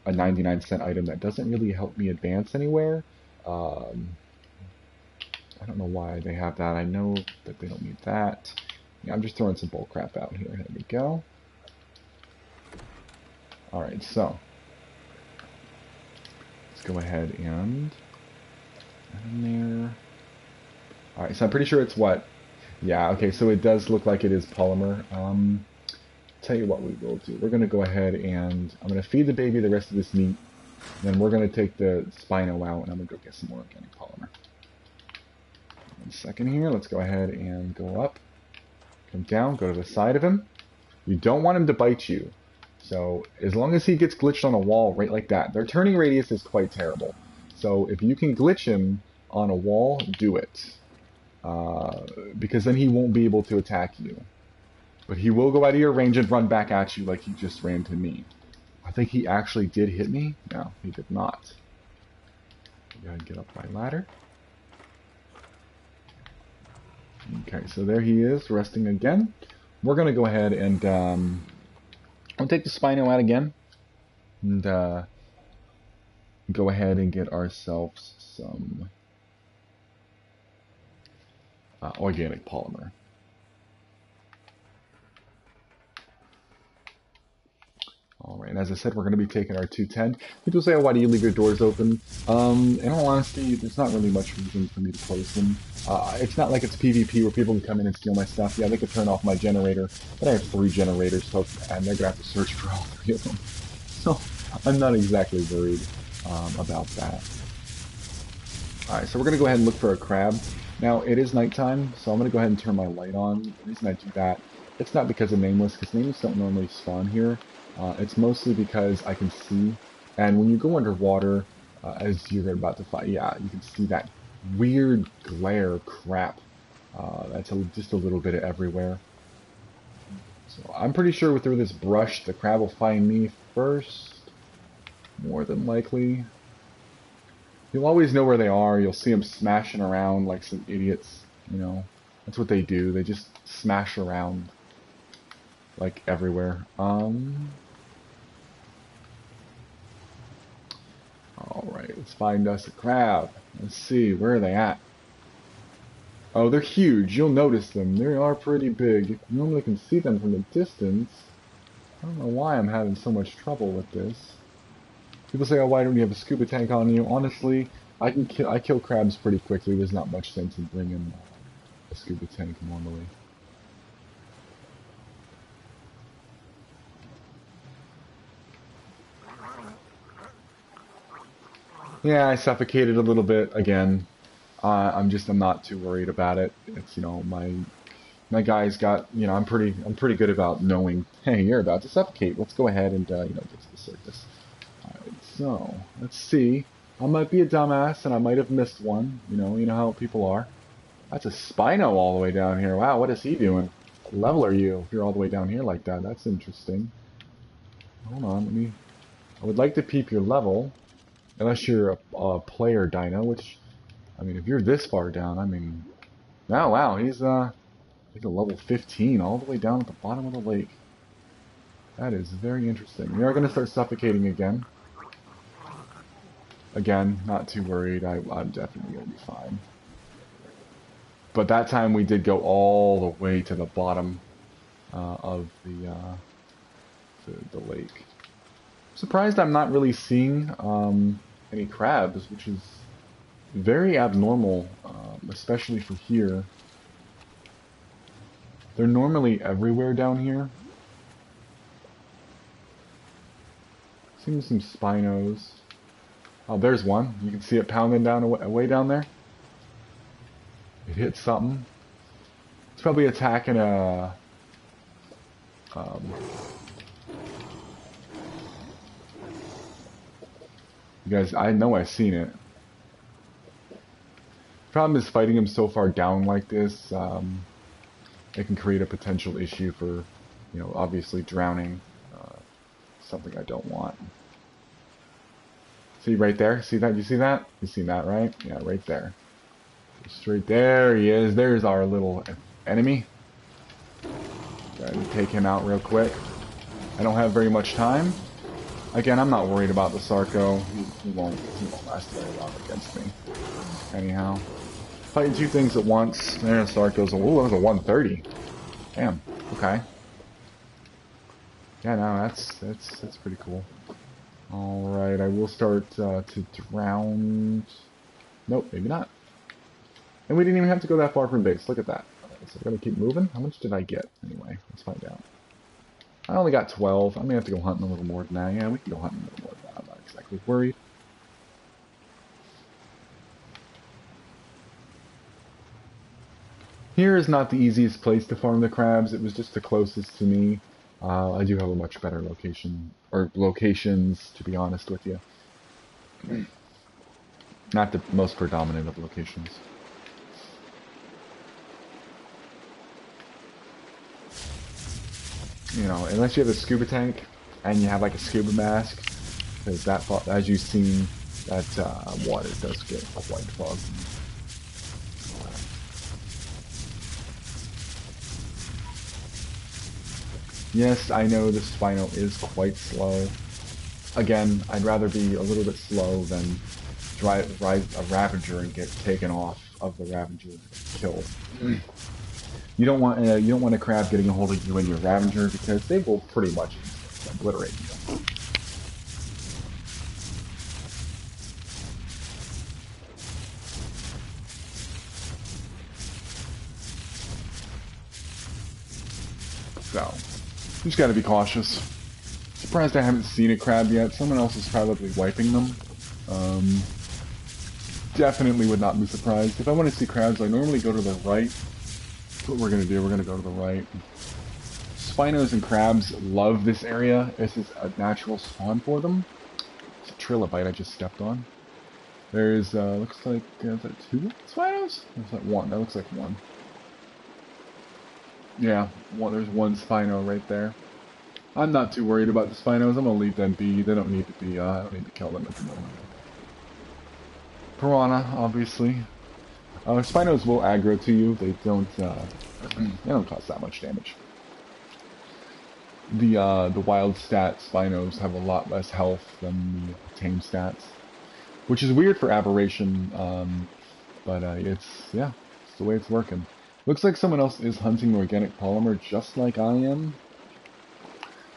a 99-cent item that doesn't really help me advance anywhere. I don't know why they have that. I know that they don't need that. Yeah, I'm just throwing some bull crap out here. There we go. Alright, so let's go ahead and add in there. Alright, so I'm pretty sure it's what? Yeah, okay, so it does look like it is polymer. Tell you what we will do. We're going to go ahead and I'm going to feed the baby the rest of this meat. Then we're going to take the spino out and I'm going to go get some more organic polymer. 1 second here. Let's go ahead and go up. Come down. Go to the side of him. You don't want him to bite you. So as long as he gets glitched on a wall right like that. Their turning radius is quite terrible. So if you can glitch him on a wall, do it. Because then he won't be able to attack you. But he will go out of your range and run back at you like he just ran to me. I think he actually did hit me. No, he did not. Go ahead and get up my ladder. Okay, so there he is, resting again. We're going to go ahead and I'll take the spino out again. And go ahead and get ourselves some organic polymer. Alright, and as I said, we're going to be taking our 210. People say, oh, why do you leave your doors open? In all honesty, there's not really much reason for me to close them. It's not like it's PvP where people can come in and steal my stuff. Yeah, they could turn off my generator, but I have 3 generators hooked, and they're going to have to search for all 3 of them. So, I'm not exactly worried about that. Alright, so we're going to go ahead and look for a crab. Now, it is nighttime, so I'm going to go ahead and turn my light on. The reason I do that, it's not because of nameless, because nameless don't normally spawn here. It's mostly because I can see, and when you go underwater, as you're about to fight, yeah, you can see that weird glare crap. That's just a little bit of everywhere. So I'm pretty sure through this brush, the crab will find me first, more than likely. You'll always know where they are. You'll see them smashing around like some idiots, you know. That's what they do. They just smash around like everywhere. Alright, let's find us a crab. Let's see, where are they at? Oh, they're huge. You'll notice them. They are pretty big. You normally can see them from a distance. I don't know why I'm having so much trouble with this. People say, oh, why don't you have a scuba tank on you? Honestly, I kill crabs pretty quickly. There's not much sense in bringing a scuba tank normally. Yeah, I suffocated a little bit again. I'm not too worried about it. It's, my guy's got, I'm pretty good about knowing, hey, you're about to suffocate. Let's go ahead and, get to the surface. Alright, so, let's see. I might be a dumbass and I might have missed one. You know how people are. That's a spino all the way down here. Wow, what is he doing? What level are you if you're all the way down here like that? That's interesting. Hold on, I would like to peep your level. Unless you're a player dino, which, I mean, if you're this far down, I mean, Oh wow, he's a level 15 all the way down at the bottom of the lake. That is very interesting. We are going to start suffocating again. Again, not too worried. I'm definitely going to be fine. But that time we did go all the way to the bottom of the lake. Surprised I'm not really seeing any crabs, which is very abnormal, especially for here. They're normally everywhere down here. Seeing some spinos. Oh, there's one. You can see it pounding down away down there. It hit something. It's probably attacking a... you guys, I know I've seen it. Problem is fighting him so far down like this, it can create a potential issue for, you know, obviously drowning. Something I don't want. See right there? See that? You see that? You seen that, right? Yeah, right there. Straight there he is. There's our little enemy. Try to take him out real quick. I don't have very much time. Again, I'm not worried about the Sarco. He won't last very long against me. Anyhow. Fighting two things at once. There's Sarco's. Ooh, that was a 130. Damn. Okay. Yeah, no, that's pretty cool. Alright, I will start to drown. Nope, maybe not. And we didn't even have to go that far from base. Look at that. So we're going to keep moving. How much did I get? Anyway, let's find out. I only got 12. I'm going to have to go hunting a little more than that. Yeah, we can go hunting a little more than that. I'm not exactly worried. Here is not the easiest place to farm the crabs. It was just the closest to me. I do have a much better location, or locations, to be honest with you. Not the most predominant of locations. You know, unless you have a scuba tank and you have like a scuba mask, because that, as you've seen, that water does get quite foggy. Yes, I know the Spino is quite slow. Again, I'd rather be a little bit slow than drive a Ravager and get taken off of the Ravager and killed. You don't want a crab getting a hold of you and your Ravager because they will pretty much obliterate you. So, you just gotta be cautious. Surprised I haven't seen a crab yet. Someone else is probably wiping them. Definitely would not be surprised. If I want to see crabs, I normally go to the right. That's what we're gonna do. We're gonna go to the right. Spinos and crabs love this area. This is a natural spawn for them. It's a trilobite I just stepped on. There's, looks like, is that 2 Spinos? Or is that 1? That looks like 1. Yeah, there's 1 Spino right there. I'm not too worried about the Spinos. I'm gonna leave them be. They don't need to be, I don't need to kill them at the moment. Piranha, obviously. Spinos will aggro to you. They don't cause that much damage. The wild stat Spinos have a lot less health than the tame stats, which is weird for aberration. But it's the way it's working. Looks like someone else is hunting organic polymer just like I am.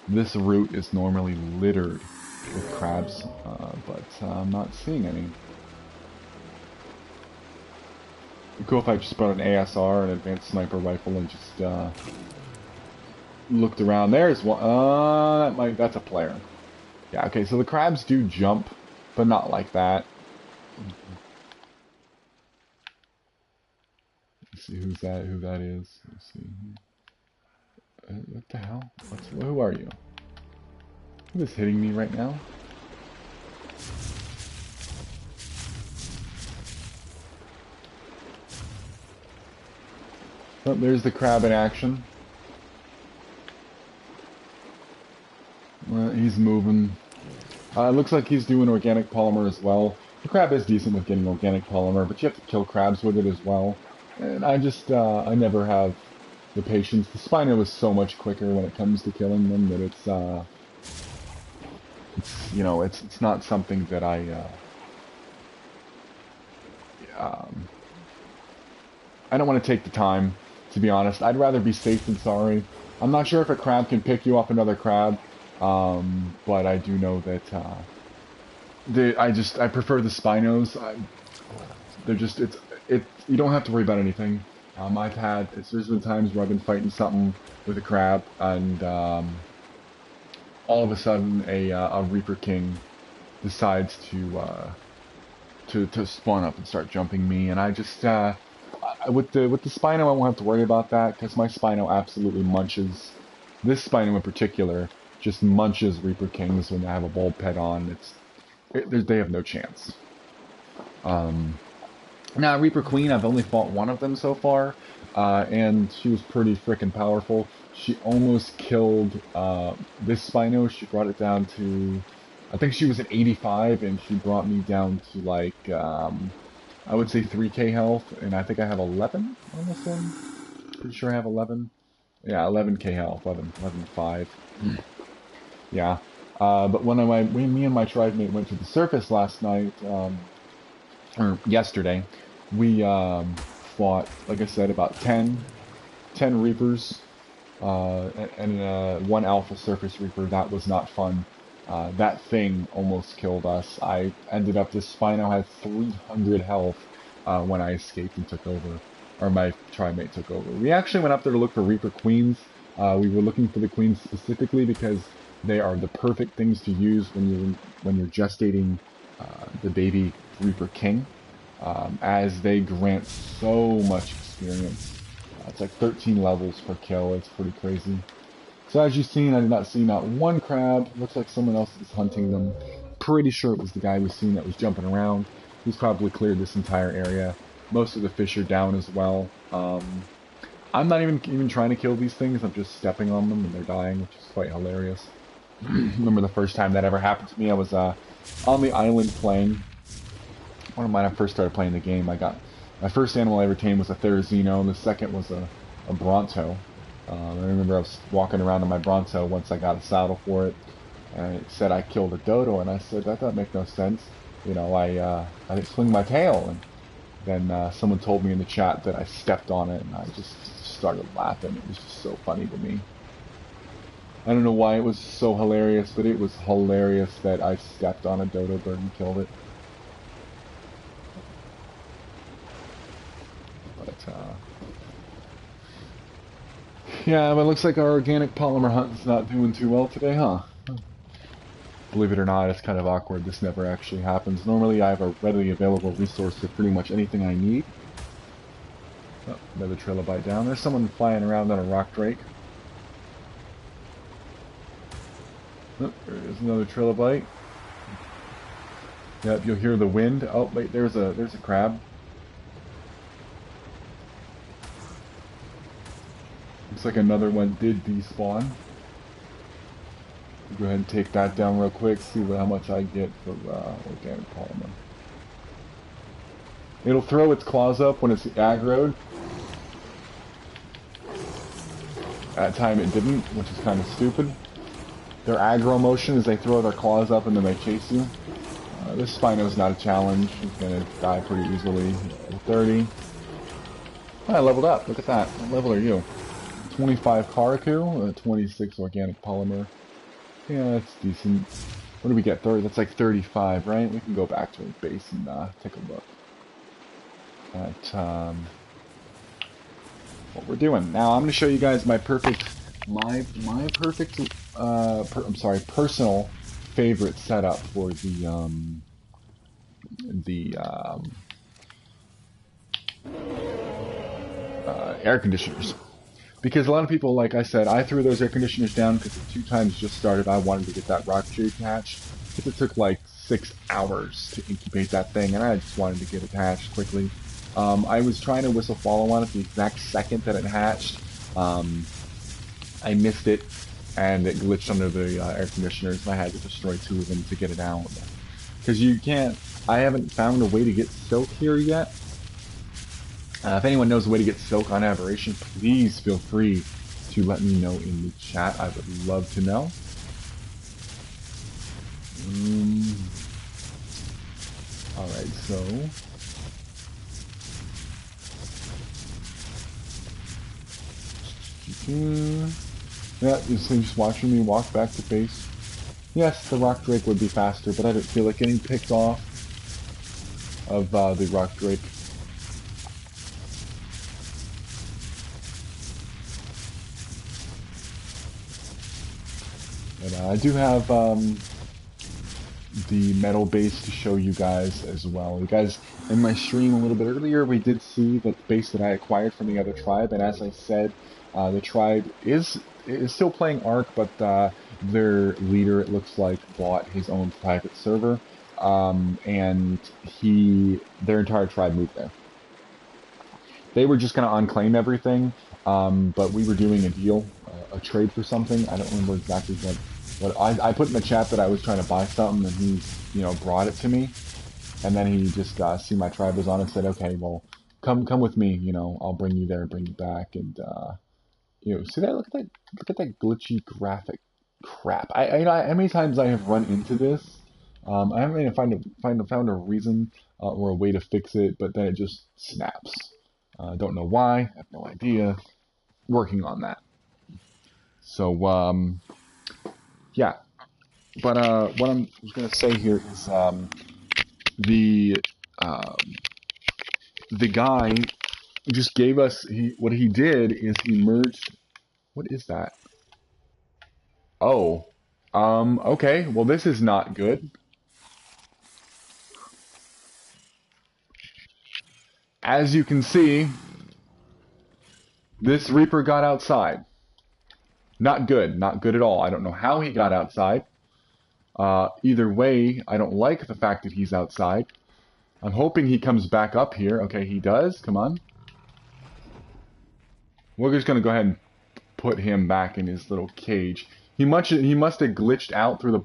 This route is normally littered with crabs, but I'm not seeing any. It'd be cool if I just brought an ASR, an advanced sniper rifle, and just looked around. There's one. That's a player. Yeah. Okay. So the crabs do jump, but not like that. Let's see who that is. Let's see. What the hell? Who are you? Who is hitting me right now? Oh, there's the crab in action. He's moving. It looks like he's doing organic polymer as well. The crab is decent with getting organic polymer, but you have to kill crabs with it as well. And I just, I never have the patience. The Spino is so much quicker when it comes to killing them that you know, it's not something that um, I don't want to take the time, to be honest. I'd rather be safe than sorry. I'm not sure if a crab can pick you off another crab, but I do know that, I prefer the Spinos. They're just, you don't have to worry about anything. There's been times where I've been fighting something with a crab, and all of a sudden a Reaper King decides to spawn up and start jumping me, and I just with the Spino I won't have to worry about that because my Spino absolutely munches. This Spino in particular just munches Reaper Kings when they have a bulb pet on. They have no chance. Now Reaper Queen, I've only fought one of them so far, and she was pretty freaking powerful. She almost killed this Spino. She brought it down to, I think she was at 85, and she brought me down to like, I would say 3k health, and I think I have 11 on this one. Pretty sure I have 11. Yeah, 11k health, 11.5. Yeah. But when me and my tribe mate went to the surface last night, or yesterday, we fought, like I said, about 10 Reapers, and one Alpha Surface Reaper. That was not fun. That thing almost killed us. This Spino had 300 health when I escaped and took over, or my tribe mate took over. We actually went up there to look for Reaper Queens. We were looking for the Queens specifically because they are the perfect things to use when you're gestating the baby Reaper King, as they grant so much experience. It's like 13 levels per kill. It's pretty crazy. So as you've seen, I did not see not one crab. Looks like someone else is hunting them. Pretty sure it was the guy we've seen that was jumping around. He's probably cleared this entire area. Most of the fish are down as well. I'm not even trying to kill these things. I'm just stepping on them and they're dying, which is quite hilarious. Remember the first time that ever happened to me? I was on the island playing. When I first started playing the game, my first animal I ever tamed was a Therizino, and the second was a Bronto. I remember I was walking around on my Bronto once I got a saddle for it, and it said I killed a dodo, and I said, that doesn't make no sense. You know, I didn't swing my tail, and then someone told me in the chat that I stepped on it, and I just started laughing. It was just so funny to me. I don't know why it was so hilarious, but it was hilarious that I stepped on a dodo bird and killed it. But, yeah, but it looks like our organic polymer hunt is not doing too well today, huh? Believe it or not, it's kind of awkward. This never actually happens. Normally I have a readily available resource for pretty much anything I need. Oh, another trilobite down. There's someone flying around on a rock drake. Oh, there's another trilobite. Yep, you'll hear the wind. Oh, wait, there's a crab. Looks like another one did despawn. Go ahead and take that down real quick, see how much I get for organic polymer. It'll throw its claws up when it's aggroed. That time it didn't, which is kind of stupid. Their aggro motion is they throw their claws up and then they chase you. This Spino's not a challenge. He's gonna die pretty easily. 30. Oh, I leveled up. Look at that. What level are you? 25 Karaku, 26 organic polymer. Yeah, that's decent. What do we get? 30. That's like 35, right? We can go back to our base and take a look at what we're doing. Now I'm going to show you guys my perfect, personal favorite setup for the air conditioners. Because a lot of people, like I said, I threw those air conditioners down because the 2 times just started. I wanted to get that rock drake hatched. Because it took like 6 hours to incubate that thing, and I just wanted to get it hatched quickly. I was trying to whistle follow on it the exact second that it hatched. I missed it, and it glitched under the air conditioners, and I had to destroy 2 of them to get it out. Because you can't, I haven't found a way to get silk here yet. If anyone knows a way to get silk on aberration, please feel free to let me know in the chat. I would love to know. Alright, so... Yeah, this thing's just watching me walk back to base. Yes, the rock drake would be faster, but I didn't feel like getting picked off of the rock drake. But I do have the metal base to show you guys as well. You guys, in my stream a little bit earlier, we did see the base that I acquired from the other tribe, and as I said, the tribe is still playing Ark, but their leader, it looks like, bought his own private server, and their entire tribe moved there. They were just going to unclaim everything, but we were doing a deal, a trade for something. I don't remember exactly what I put in the chat that I was trying to buy something, and he, brought it to me, and then he just see my tribe was on and said, okay, well, come with me, I'll bring you there, bring you back, and see that? Look at that glitchy graphic crap. How many times I have run into this? I haven't found a reason or a way to fix it, but then it just snaps. Don't know why. I have no idea. Working on that. So yeah. But what I was gonna say here is the guy just gave us what he did is he merged. What is that? Oh, okay. Well, this is not good. As you can see, this Reaper got outside. Not good. Not good at all. I don't know how he got outside. Either way, I don't like the fact that he's outside. I'm hoping he comes back up here. Okay, he does. Come on. We're just going to go ahead and put him back in his little cage. He must have glitched out through the...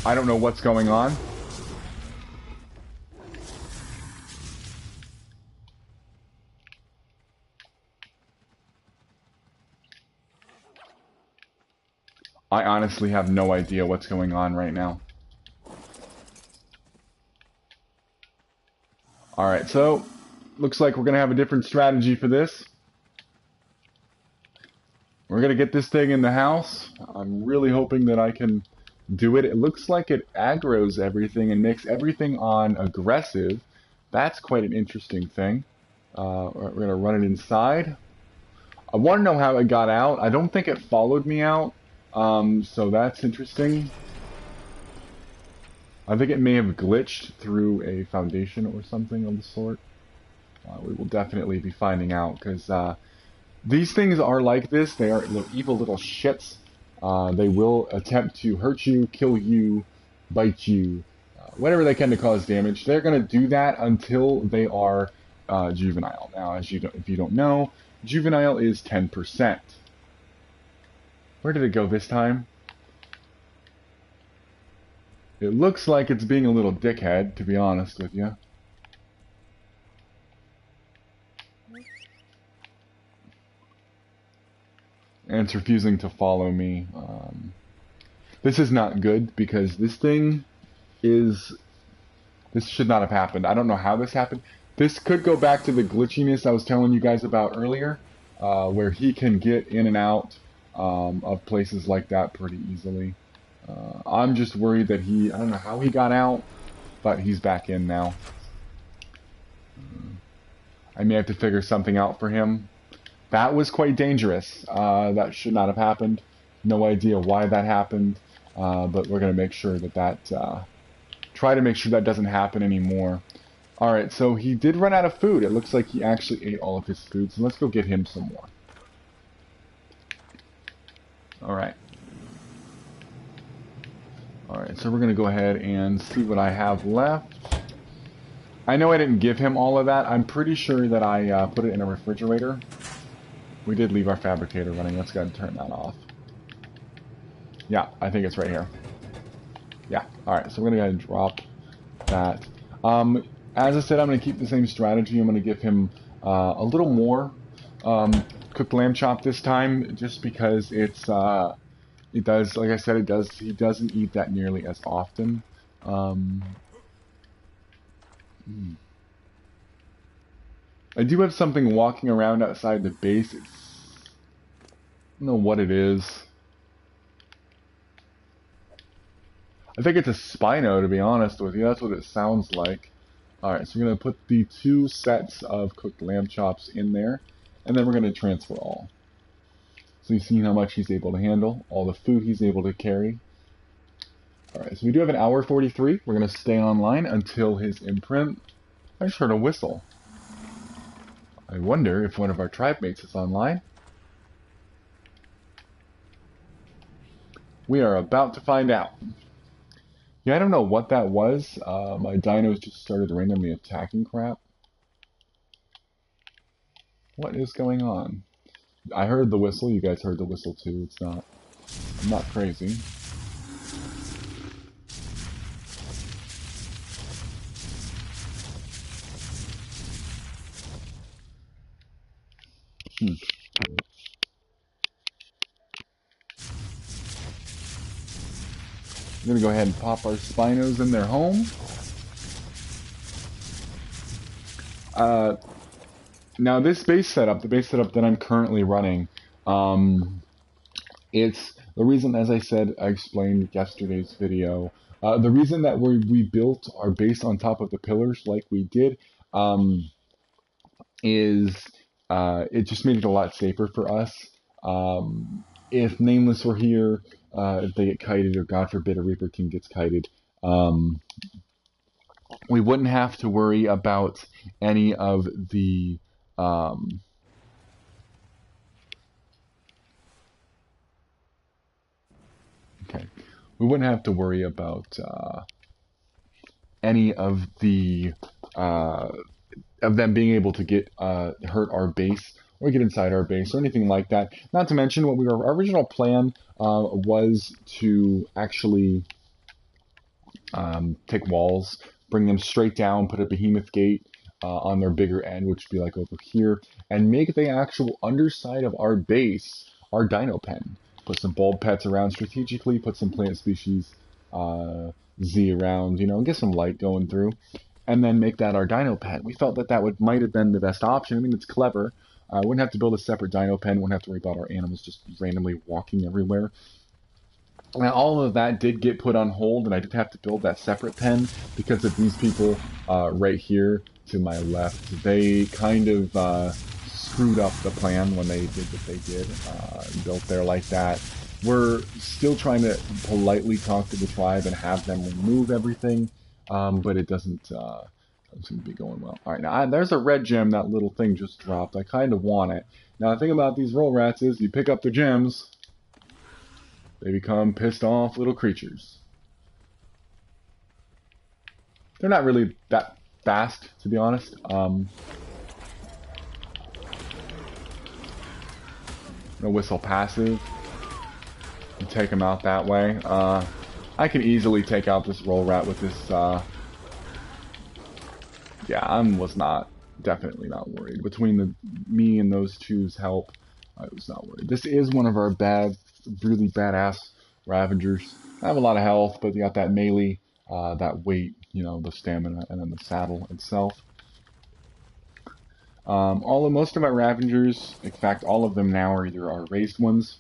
I don't know what's going on. I honestly have no idea what's going on right now. Alright, so looks like we're going to have a different strategy for this. We're going to get this thing in the house. I'm really hoping that I can do it. It looks like it aggroes everything and makes everything on aggressive. That's quite an interesting thing. We're going to run it inside. I want to know how it got out. I don't think it followed me out. So that's interesting. I think it may have glitched through a foundation or something of the sort. We will definitely be finding out, because these things are like this. They are evil little shits. They will attempt to hurt you, kill you, bite you, whatever they can to cause damage. They're going to do that until they are juvenile. Now, if you don't know, juvenile is 10%. Where did it go this time? It looks like it's being a little dickhead, to be honest with you. And it's refusing to follow me. This is not good, because this thing is... This should not have happened. I don't know how this happened. This could go back to the glitchiness I was telling you guys about earlier, where he can get in and out of places like that pretty easily. I'm just worried that I don't know how he got out, but he's back in now. I may have to figure something out for him. That was quite dangerous. That should not have happened. No idea why that happened, but we're going to make sure try to make sure that doesn't happen anymore. Alright, so he did run out of food. It looks like he actually ate all of his food, so let's go get him some more. Alright. Alright, so we're going to go ahead and see what I have left. I know I didn't give him all of that. I'm pretty sure that I put it in a refrigerator. We did leave our fabricator running. Let's go ahead and turn that off. Yeah, I think it's right here. Yeah, alright, so we're going to go ahead and drop that. As I said, I'm going to keep the same strategy. I'm going to give him a little more cooked lamb chop this time, just because it does, like I said, he doesn't eat that nearly as often. I do have something walking around outside the base. I don't know what it is. I think it's a Spino, to be honest with you. That's what it sounds like. Alright, so we're going to put the 2 sets of cooked lamb chops in there, and then we're going to transfer all. So you've seen how much he's able to handle, all the food he's able to carry. Alright, so we do have an hour 43. We're going to stay online until his imprint. I just heard a whistle. I wonder if one of our tribe mates is online. We are about to find out. Yeah, I don't know what that was. My dinos just started randomly attacking crap. What is going on? I heard the whistle. You guys heard the whistle too. It's not... I'm not crazy. I'm going to go ahead and pop our Spinos in their home. Now this base setup, the base setup that I'm currently running, it's the reason, as I said, I explained yesterday's video, the reason that we built our base on top of the pillars like we did, is it just made it a lot safer for us. If Nameless were here, if they get kited, or God forbid a Reaper King gets kited, we wouldn't have to worry about any of the we wouldn't have to worry about any of the of them being able to get hurt our base or get inside our base or anything like that. Not to mention, our original plan was to actually take walls, bring them straight down, put a behemoth gate on their bigger end, which would be like over here, and make the actual underside of our base our dino pen. Put some bulb pets around strategically, put some plant species Z around, and get some light going through, and then make that our dino pen. We felt that might have been the best option. I mean, it's clever. Wouldn't have to build a separate dino pen, wouldn't have to worry about our animals just randomly walking everywhere. Now, all of that did get put on hold, and I did have to build that separate pen because of these people right here to my left. They kind of screwed up the plan when they did what they did, built there like that. We're still trying to politely talk to the tribe and have them remove everything, but it doesn't seem to be going well. All right, now there's a red gem that little thing just dropped. I kind of want it. Now, the thing about these roll rats is you pick up the gems, they become pissed off little creatures. They're not really that fast, to be honest. No whistle passive. You take them out that way. I can easily take out this roll rat with this. Yeah, I was definitely not worried. Between me and those two's help, I was not worried. This is one of our really badass Ravengers. I have a lot of health, but you got that melee, that weight, the stamina, and then the saddle itself. Most of our Ravengers, in fact, all of them now are either our raised ones,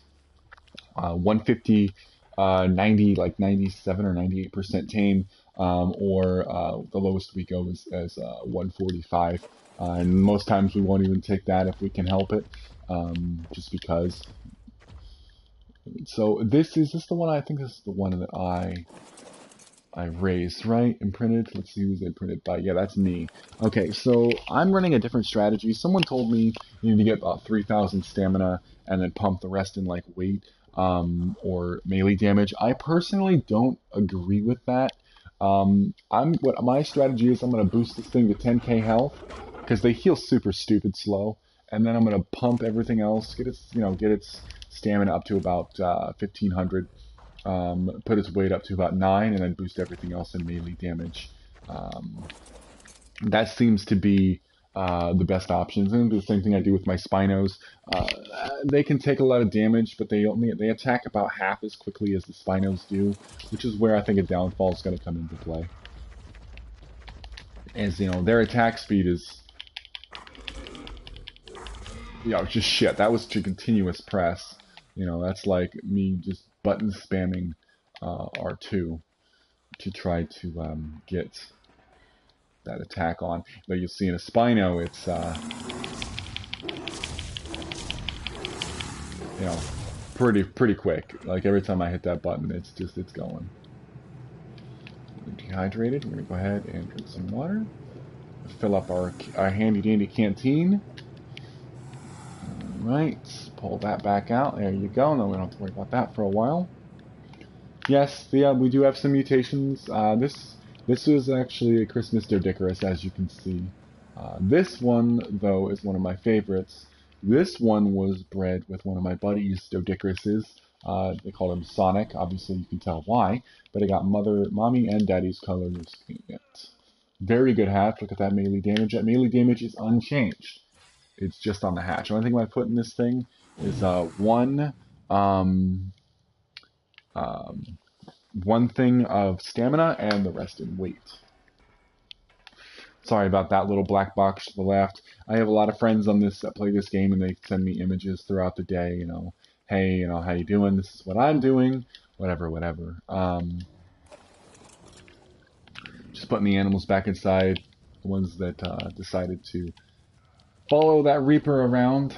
150, 90, like 97 or 98% tame, or the lowest we go is as 145. And most times we won't even take that if we can help it, just because. So is this the one? I think this is the one that I raised, right? Imprinted. Let's see who's imprinted by. Yeah, that's me. Okay, so I'm running a different strategy. Someone told me you need to get about 3,000 stamina and then pump the rest in like weight or melee damage. I personally don't agree with that. What my strategy is, I'm going to boost this thing to 10k health because they heal super stupid slow, and then I'm going to pump everything else, get its stamina up to about 1,500, put its weight up to about 9, and then boost everything else in melee damage. That seems to be the best options. And the same thing I do with my Spinos. They can take a lot of damage, but they attack about half as quickly as the Spinos do, which is where I think a downfall is going to come into play. As you know, their attack speed is, just shit. That was to continuous press. That's like me just button spamming R2 to try to get that attack on. But you'll see in a Spino, it's pretty quick. Like every time I hit that button, it's going. We're dehydrated. We're gonna go ahead and drink some water. Fill up our handy dandy canteen. Alright, pull that back out. There you go. No, we don't have to worry about that for a while. Yes, we do have some mutations. This was actually a Christmas Dodicarus, as you can see. This one, though, is one of my favorites. This one was bred with one of my buddies' Dodicaruses. They call him Sonic. Obviously, you can tell why. But it got mommy and daddy's colors in it. Very good hatch. Look at that melee damage. That melee damage is unchanged. It's just on the hatch. The only thing I put in this thing is one thing of stamina and the rest in weight. Sorry about that little black box to the left. I have a lot of friends on this that play this game, and they send me images throughout the day. Hey, how you doing? This is what I'm doing. Whatever. Just putting the animals back inside. The ones that decided to follow that Reaper around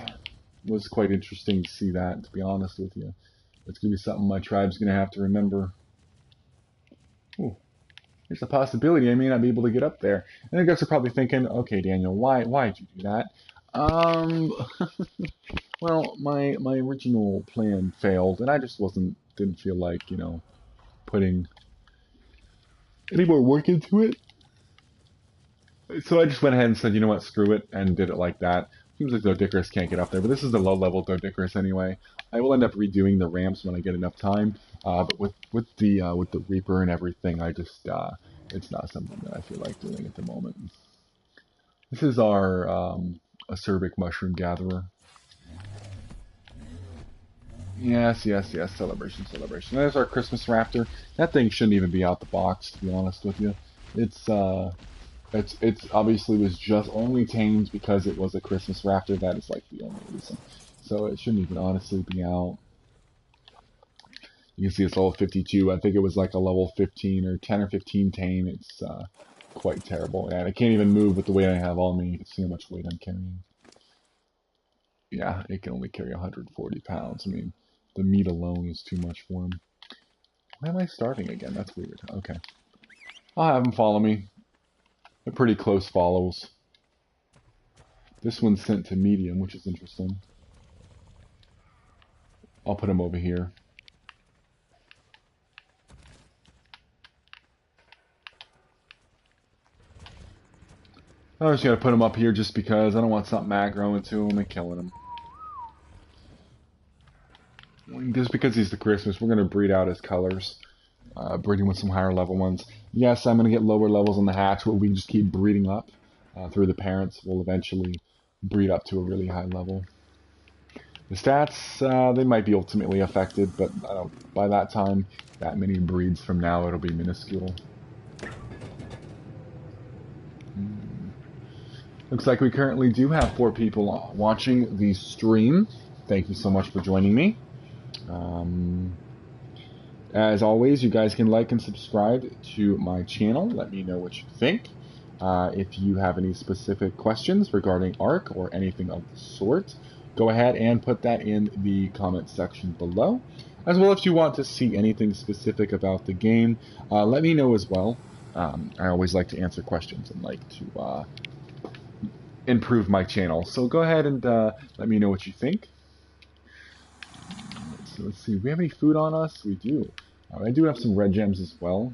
was quite interesting to see that, to be honest with you. It's going to be something my tribe's going to have to remember. Ooh, there's a possibility I may not be able to get up there. And I guess you're probably thinking, okay, Daniel, why'd you do that? Well, my original plan failed, and I just didn't feel like, putting any more work into it. So I just went ahead and said, you know what, screw it, and did it like that. Seems like Dodicarus can't get up there, but this is a low-level Dodicarus anyway. I will end up redoing the ramps when I get enough time, but with the Reaper and everything, I just it's not something that I feel like doing at the moment. This is our acerbic mushroom gatherer. Yes, celebration. There's our Christmas raptor. That thing shouldn't even be out the box, to be honest with you. It's obviously was just only tamed because it was a Christmas raptor. That is like the only reason. So it shouldn't even honestly be out. You can see it's level 52. I think it was like a level 15 or 10 or 15 tame. It's quite terrible. And I can't even move with the weight I have on me. You can see how much weight I'm carrying. Yeah, it can only carry 140 pounds. I mean, the meat alone is too much for him. Why am I starting again? That's weird. Okay. I'll have him follow me. They're pretty close follows. This one's sent to medium, which is interesting. I'll put him over here. I'm just going to put him up here just because I don't want something aggro into him and killing him. Just because he's the Christmas, we're going to breed out his colors. Breeding with some higher level ones. Yes, I'm going to get lower levels on the hatch, but we can just keep breeding up through the parents. We'll eventually breed up to a really high level. The stats, they might be ultimately affected, but by that time, that many breeds from now, it'll be minuscule. Looks like we currently do have 4 people watching the stream. Thank you so much for joining me. As always, you guys can like and subscribe to my channel. Let me know what you think. If you have any specific questions regarding ARK or anything of the sort, go ahead and put that in the comment section below. As well, if you want to see anything specific about the game, let me know as well. I always like to answer questions and like to improve my channel. So go ahead and let me know what you think. So let's see, do we have any food on us? We do. I do have some red gems as well.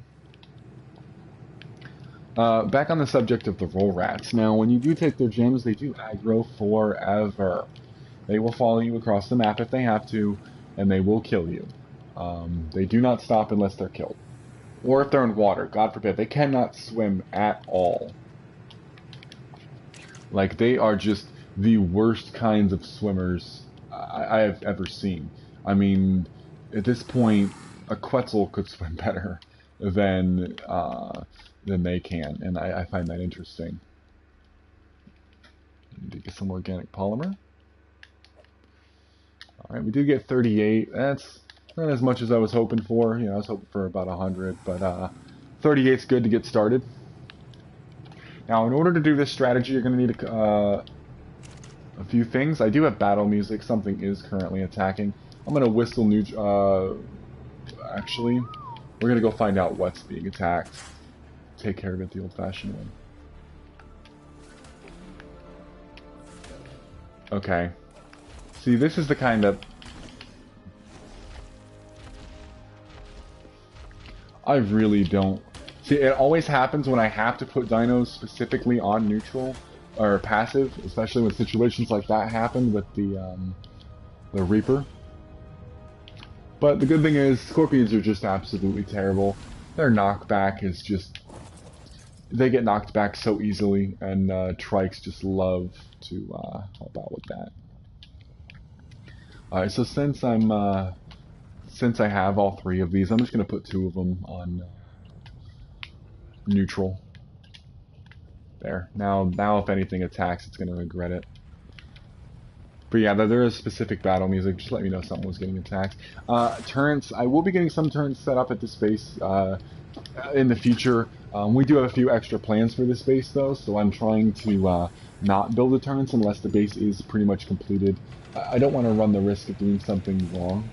Back on the subject of the roll rats. Now, when you do take their gems, they do aggro forever. They will follow you across the map if they have to, and they will kill you. They do not stop unless they're killed. Or if they're in water, God forbid. They cannot swim at all. Like, they are just the worst kinds of swimmers I have ever seen. I mean, at this point, a Quetzal could swim better than they can, and I find that interesting. Need to get some organic polymer. Alright, we do get 38. That's not as much as I was hoping for. You know, I was hoping for about 100, but 38 is good to get started. Now, in order to do this strategy, you're going to need a few things. I do have battle music. Something is currently attacking. I'm going to whistle actually, we're going to go find out what's being attacked. Take care of it the old-fashioned way. Okay. See, this is the kind of... I really don't... See, it always happens when I have to put dinos specifically on neutral or passive, especially when situations like that happen with the Reaper. But the good thing is, Scorpions are just absolutely terrible. Their knockback is just... They get knocked back so easily, and Trikes just love to help out with that. Alright, so since I have all three of these, I'm just going to put 2 of them on neutral. There. Now if anything attacks, it's going to regret it. But yeah, there is specific battle music. Just let me know if something was getting attacked. Turrets. I will be getting some turrets set up at this base in the future. We do have a few extra plans for this base, though, so I'm trying to not build the turrets unless the base is pretty much completed. I don't want to run the risk of doing something wrong.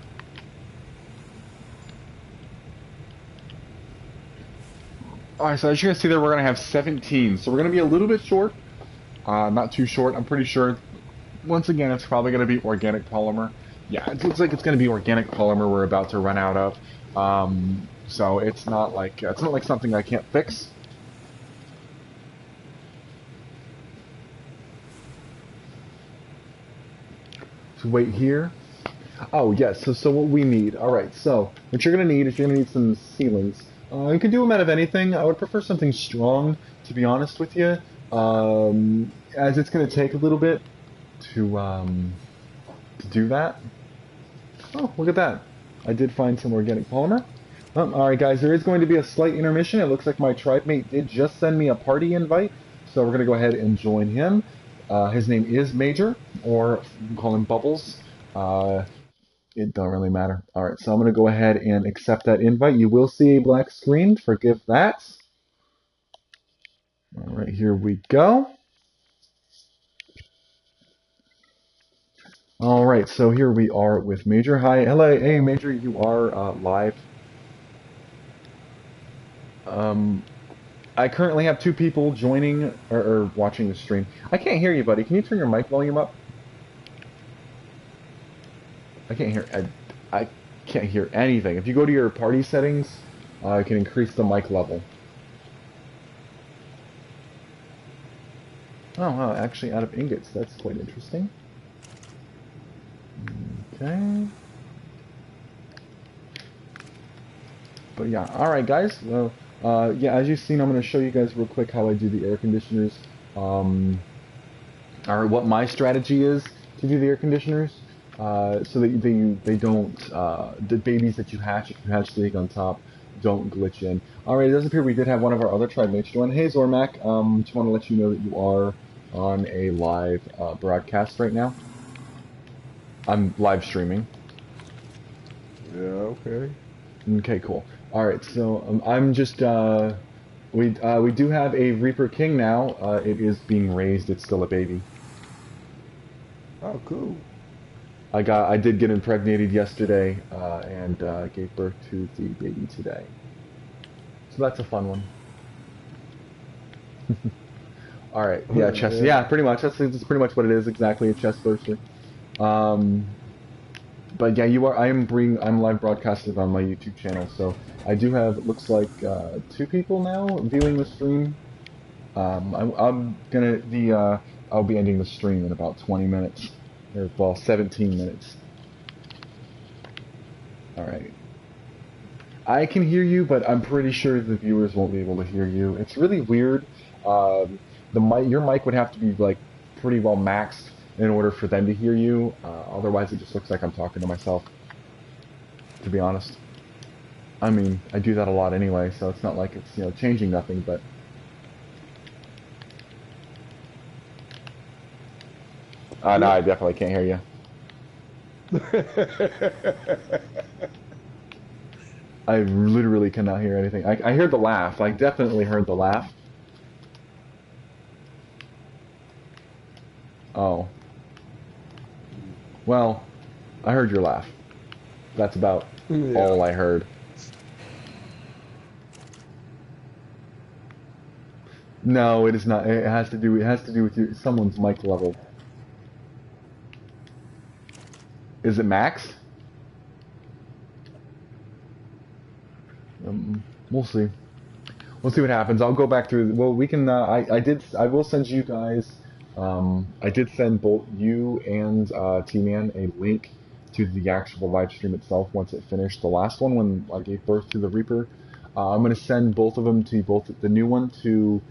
Alright, so as you can see there, we're going to have 17. So we're going to be a little bit short. Not too short. I'm pretty sure, once again, it's probably going to be organic polymer. Yeah, it looks like it's going to be organic polymer we're about to run out of. So it's not like something I can't fix. So wait here. Oh yes. So what we need. All right. So what you're going to need is you're going to need some ceilings. You can do them out of anything. I would prefer something strong, to be honest with you, as it's going to take a little bit to do that. Oh, look at that. I did find some organic polymer. Alright guys, there is going to be a slight intermission. It looks like my tribe mate did just send me a party invite, so we're going to go ahead and join him. His name is Major, or you can call him Bubbles. It don't really matter. Alright, so I'm going to go ahead and accept that invite. You will see a black screen. Forgive that. Alright, here we go. Alright, so here we are with Major. Hi, hello, hey Major, you are live. I currently have 2 people joining or watching the stream. I can't hear you, buddy. Can you turn your mic volume up? I can't hear. I can't hear anything. If you go to your party settings, you can increase the mic level. Oh, wow, actually out of ingots. That's quite interesting. Okay. But yeah, alright guys. Well, yeah, as you've seen, I'm going to show you guys real quick how I do the air conditioners. Or what my strategy is to do the air conditioners. So that they don't, the babies that you hatch, if you hatch the egg on top, don't glitch in. Alright, it does appear we did have one of our other tribe mates join. Hey Zormak, just want to let you know that you are on a live broadcast right now. I'm live streaming. Yeah, okay. Okay, cool. Alright, so I'm just, we do have a Reaper King now. It is being raised, it's still a baby. Oh, cool. I did get impregnated yesterday, and gave birth to the baby today. So that's a fun one. Alright, yeah, chest, yeah, pretty much. That's pretty much what it is, exactly, a chest burster. But yeah, I'm live broadcasting on my YouTube channel, so I do have, it looks like, 2 people now viewing the stream. I'll be ending the stream in about 20 minutes. Or, well, 17 minutes. Alright. I can hear you, but I'm pretty sure the viewers won't be able to hear you. It's really weird. Um, your mic would have to be like pretty well maxed in order for them to hear you. Otherwise, it just looks like I'm talking to myself. To be honest, I mean, I do that a lot anyway, so it's not like it's changing nothing. But no, Yeah. I definitely can't hear you. I literally cannot hear anything. I heard the laugh. I definitely heard the laugh. Oh. Well, I heard your laugh. That's about Yeah. all I heard. No, it is not. It has to do. It has to do with someone's mic level. Is it max? We'll see. We'll see what happens. I'll go back through. Well, we can. I did. I will send you guys. I did send both you and T-Man a link to the actual live stream itself once it finished. The last one when I gave birth to the Reaper. I'm going to send both of them to you, both the new one to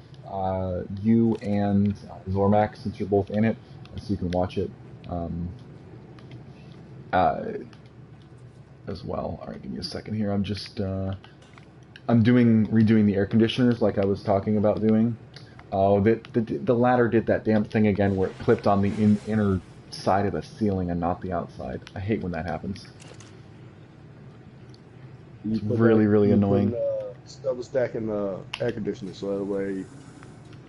you and Zormax since you're both in it, so you can watch it uh, as well. All right, give me a second here. I'm just I'm redoing the air conditioners like I was talking about doing. Oh, the ladder did that damn thing again where it clipped on the inner side of the ceiling and not the outside. I hate when that happens. You It's put that. really, really You put annoying. double stacking the air conditioner so that way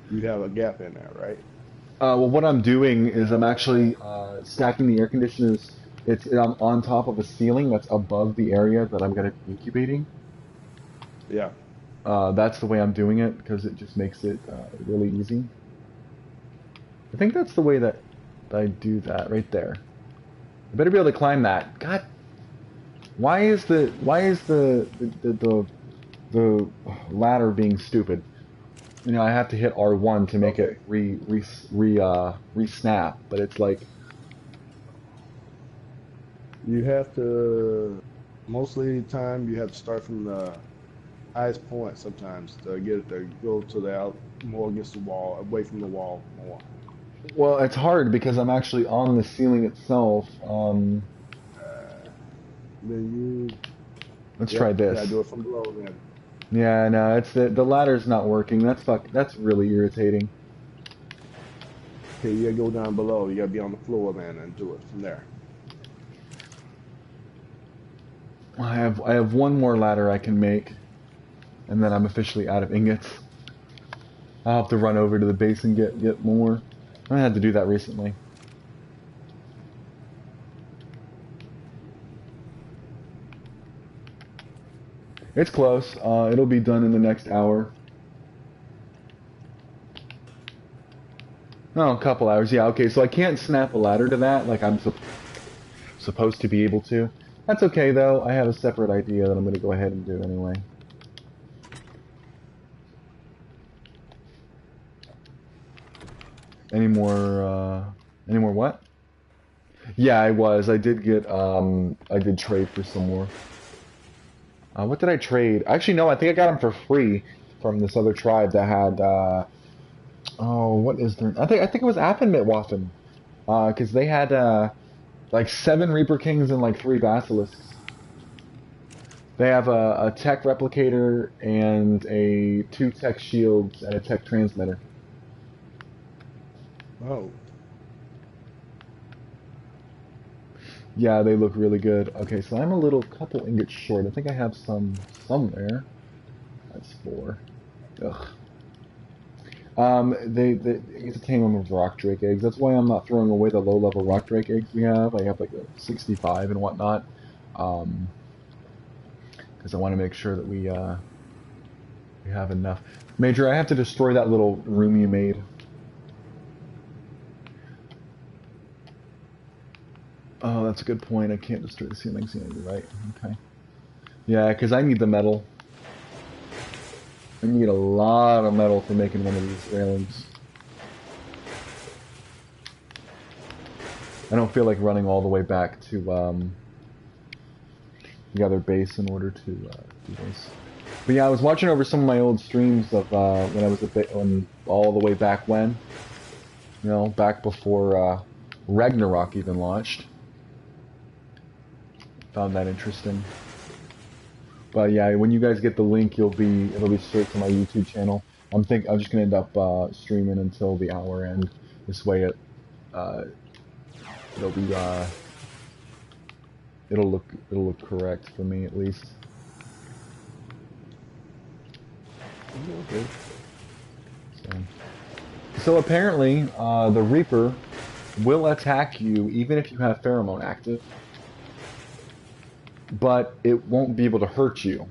you'd have a gap in there, right? Well, what I'm doing is I'm actually stacking the air conditioners. I'm on top of a ceiling that's above the area that I'm going to be incubating. Yeah. That's the way I'm doing it because it just makes it really easy. I think that's the way that I do that right there. I better be able to climb that. God, why is the ladder being stupid? I have to hit R1 to make it Okay. re-snap, but it's like, You have to. Mostly the time you have to start from the highest point sometimes to get it to go to the out more against the wall, away from the wall more. well, it's hard because I'm actually on the ceiling itself. Uh, then Let's try yep, you gotta this. do it from below then. Yeah, no, it's the ladder's not working. That's really irritating. Okay, you gotta go down below. You gotta be on the floor then and do it from there. I have one more ladder I can make, and then I'm officially out of ingots. I'll have to run over to the base and get more. I had to do that recently. It's close. It'll be done in the next hour. Oh, a couple hours. Yeah, okay. So I can't snap a ladder to that like I'm supposed to be able to. That's okay though. I have a separate idea that I'm going to go ahead and do anyway. Any more what? Yeah, I was. I did trade for some more. What did I trade? Actually, no, I think I got them for free from this other tribe that had, oh, what is their, I think it was Affenmitwaffen. Because they had, like 7 Reaper Kings and like 3 Basilisks. They have a tech replicator and 2 tech shields and a tech transmitter. Oh, Yeah, they look really good. Okay, so I'm a couple ingots short. I think I have some somewhere. That's 4. Ugh. They get to tame them with rock drake eggs. That's why I'm not throwing away the low level rock drake eggs we have. I have like a 65 and whatnot. Because I want to make sure that we have enough. Major, I have to destroy that little room you made. Oh, that's a good point. I can't destroy the ceilings. Yeah, you're right. Okay. Yeah, because I need the metal. I need a lot of metal for making one of these railings. I don't feel like running all the way back to together base in order to do this. But yeah, I was watching over some of my old streams of when I was all the way back when, you know, back before Ragnarok even launched. Found that interesting. But yeah, when you guys get the link, it'll be straight to my YouTube channel. I'm just gonna end up streaming until the hour end. This way, it'll be it'll look correct for me at least. Okay. So apparently, the Reaper will attack you even if you have pheromone active, but it won't be able to hurt you.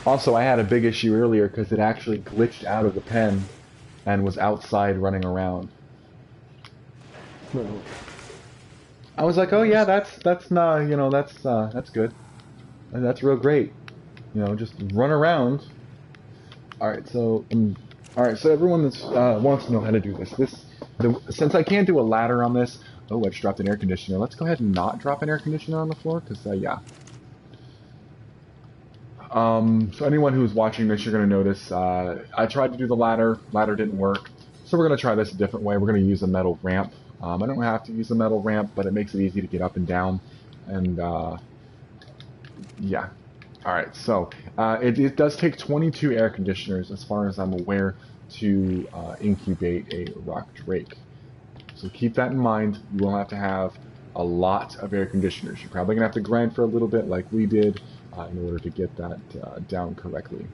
Also, I had a big issue earlier because it actually glitched out of the pen and was outside running around. No. I was like, oh yeah, that's not, you know, that's good. That's real great. You know, just run around. All right, so everyone that wants to know how to do this, since I can't do a ladder on this. Oh, I just dropped an air conditioner. Let's go ahead and not drop an air conditioner on the floor, because yeah. So anyone who's watching this, you're gonna notice I tried to do the ladder. Ladder didn't work. So we're gonna try this a different way. We're gonna use a metal ramp. I don't have to use a metal ramp, but it makes it easy to get up and down. And yeah. All right. So it does take 22 air conditioners, as far as I'm aware, to incubate a rock drake. So keep that in mind. You will have to have a lot of air conditioners. You're probably gonna have to grind for a little bit, like we did, in order to get that down correctly.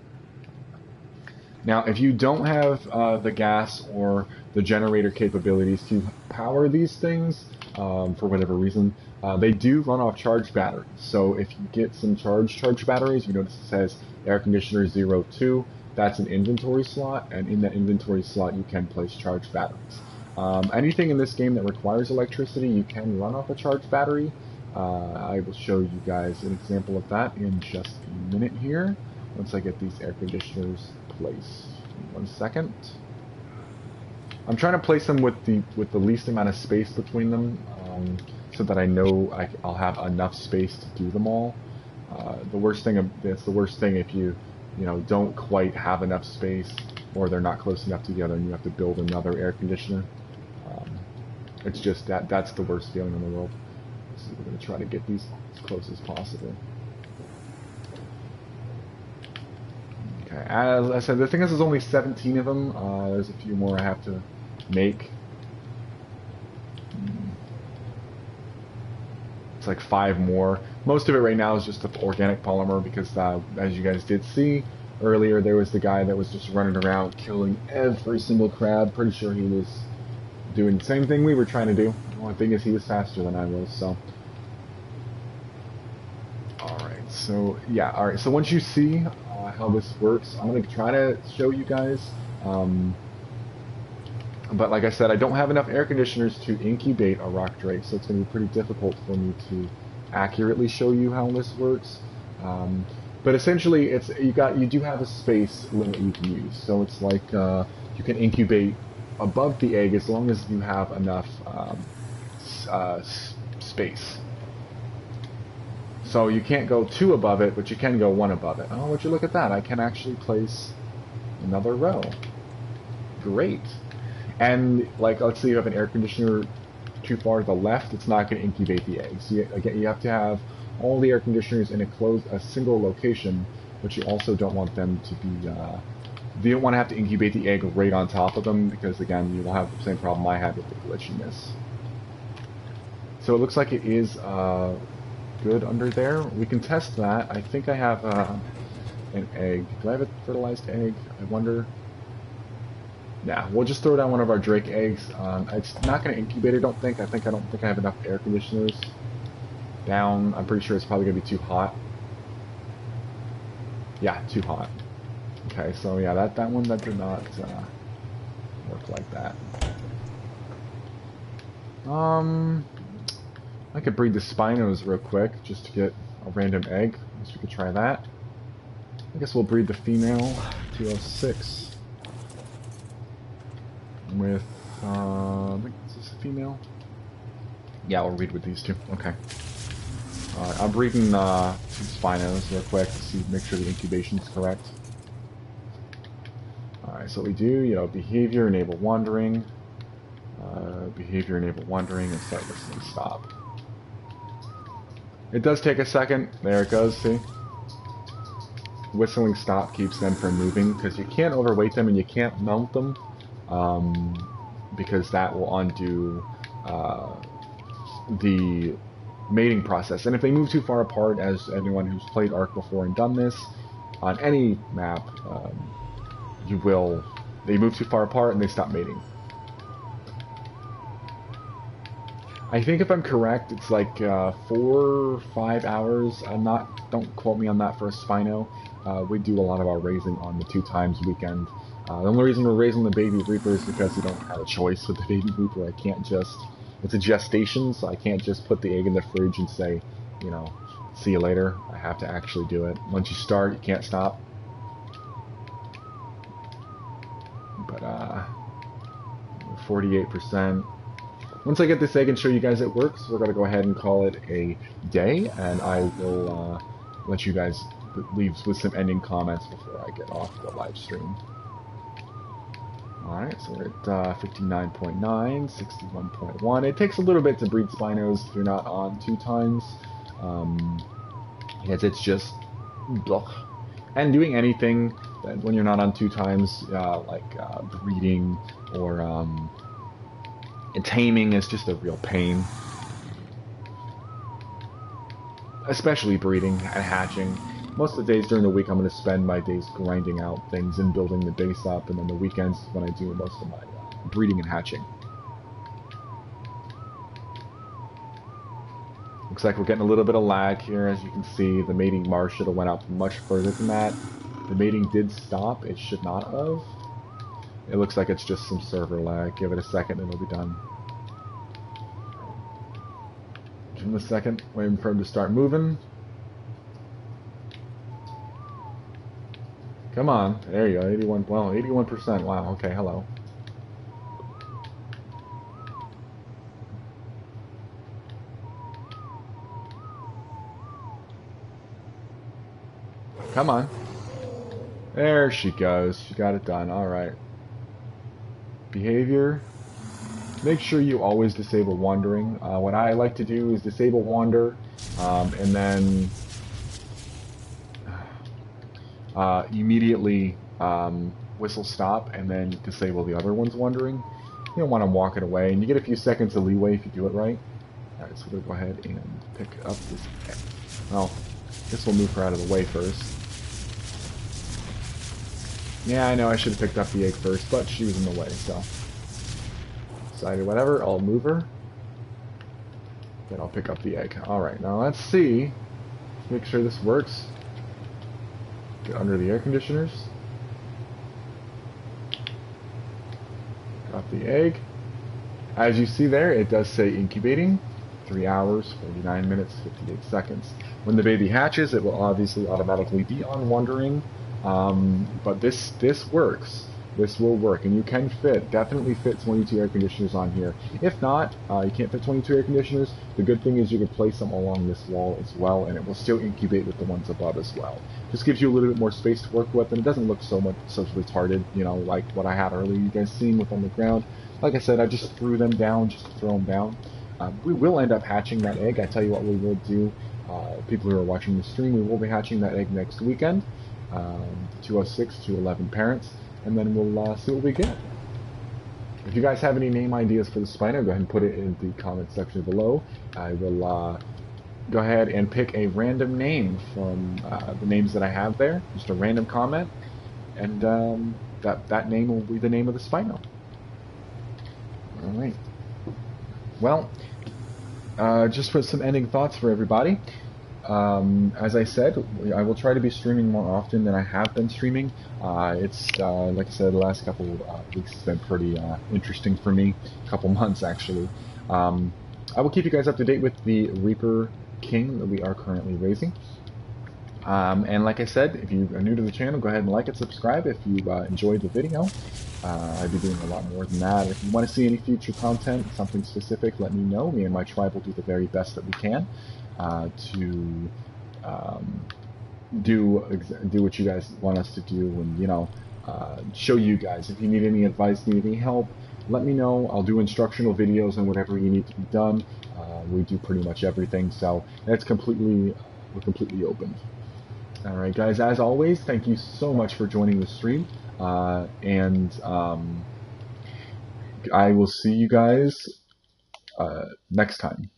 Now, if you don't have the gas or the generator capabilities to power these things, for whatever reason, they do run off charged batteries. So if you get some charged batteries, you notice it says air conditioner 02. That's an inventory slot, and in that inventory slot you can place charged batteries. Anything in this game that requires electricity, you can run off a charged battery. I will show you guys an example of that in just a minute here, once I get these air conditioners placed. 1 second. I'm trying to place them with the least amount of space between them, so that I know I'll have enough space to do them all. The worst thing if you don't quite have enough space, or they're not close enough together and you have to build another air conditioner. It's just that's the worst feeling in the world. So we're going to try to get these as close as possible. Okay, as I said, the thing is there's only 17 of them. There's a few more I have to make. It's like 5 more. Most of it right now is just the organic polymer because, as you guys did see earlier, there was the guy that was just running around killing every single crab. Pretty sure he was doing the same thing we were trying to do. The only thing is he was faster than I was, so. Alright, so yeah, alright, so once you see how this works, I'm going to try to show you guys. But like I said, I don't have enough air conditioners to incubate a rock drake, so it's going to be pretty difficult for me to accurately show you how this works. But essentially, you do have a space limit you can use. So it's like you can incubate above the egg as long as you have enough space. So you can't go 2 above it, but you can go 1 above it. Oh, would you look at that? I can actually place another row. Great. And like, let's say you have an air conditioner too far to the left, it's not going to incubate the eggs. So again, you have to have all the air conditioners in a single location, but you also don't want them to be, you don't want to have to incubate the egg right on top of them, because again, you will have the same problem I had with the glitchiness. So it looks like it is good under there. We can test that. I think I have an egg. Do I have a fertilized egg? I wonder. Yeah, we'll just throw down one of our drake eggs. It's not going to incubate, I don't think. I don't think I have enough air conditioners down. I'm pretty sure it's probably going to be too hot. Yeah, too hot. Okay, so yeah, that one that did not work like that. I could breed the Spinos real quick just to get a random egg. I guess we could try that. I guess we'll breed the female 206 with, is this a female? Yeah, we'll read with these two. Okay. I'm breeding 2 spinos real quick to see, make sure the incubation is correct. Alright, so what we do, you know, behavior, enable wandering. Behavior, enable wandering, and start listening, stop. It does take a second. There it goes, see? Whistling stop keeps them from moving, because you can't overweight them and you can't mount them, because that will undo the mating process. And if they move too far apart, as anyone who's played Ark before and done this, on any map, they move too far apart and they stop mating. I think if I'm correct, it's like 4 or 5 hours. Don't quote me on that for a Spino. We do a lot of our raising on the 2 times weekend. The only reason we're raising the baby Reaper is because we don't have a choice with the baby Reaper. I can't just, it's a gestation, so I can't just put the egg in the fridge and say, you know, see you later. I have to actually do it. Once you start, you can't stop. But 48%. Once I get this egg and show you guys it works, we're going to go ahead and call it a day, and I will let you guys leave with some ending comments before I get off the live stream. Alright, so we're at 59.9, 61.1. It takes a little bit to breed Spinos if you're not on 2 times, because it's just, ugh. And doing anything that when you're not on 2 times, like breeding or and taming is just a real pain. Especially breeding and hatching. Most of the days during the week I'm going to spend my days grinding out things and building the base up, and then the weekends is when I do most of my breeding and hatching. Looks like we're getting a little bit of lag here. As you can see, the mating marsh should have went out much further than that. The mating did stop. It should not have. It looks like it's just some server lag. Give it a second and it'll be done. Give him a second, waiting for him to start moving. Come on, there you go, 81, well, 81%, wow, okay, hello. Come on. There she goes, she got it done, alright. Behavior. Make sure you always disable wandering. What I like to do is disable wander, and then immediately whistle stop, and then disable the other ones wandering. You don't want them walking away, and you get a few seconds of leeway if you do it right. Alright, so we'll go ahead and pick up this egg. Well, this will move her out of the way first. Yeah, I know I should have picked up the egg first, but she was in the way, so. Decided whatever, I'll move her. Then I'll pick up the egg. Alright, now let's see. Make sure this works. Get under the air conditioners. Got the egg. As you see there, it does say incubating. 3 hours, 49 minutes, 58 seconds. When the baby hatches, it will obviously automatically be on wandering. But this works. This will work, and you can definitely fit 22 air conditioners on here. If not, you can't fit 22 air conditioners, the good thing is you can place them along this wall as well, and it will still incubate with the ones above as well. Just gives you a little bit more space to work with, and it doesn't look so retarded, you know, like what I had earlier, you guys seen with on the ground. Like I said, I just threw them down, just to throw them down. We will end up hatching that egg. I tell you what we will do. People who are watching the stream, we will be hatching that egg next weekend. 206 to 11 parents. And then we'll see what we get. If you guys have any name ideas for the Spino, go ahead and put it in the comment section below. I will go ahead and pick a random name from the names that I have there. Just a random comment. And that name will be the name of the Spino. Alright. Well, just for some ending thoughts for everybody. As I said, I will try to be streaming more often than I have been streaming. It's, like I said, the last couple weeks has been pretty interesting for me. A couple months, actually. I will keep you guys up to date with the Reaper King that we are currently raising. And like I said, if you are new to the channel, go ahead and like and subscribe if you enjoyed the video. I'd be doing a lot more than that. If you want to see any future content, something specific, let me know. Me and my tribe will do the very best that we can to do what you guys want us to do, and show you guys. If you need any advice, need any help, let me know. I'll do instructional videos on whatever you need to be done. We do pretty much everything, so we're completely open. All right, guys. As always, thank you so much for joining the stream, and I will see you guys next time.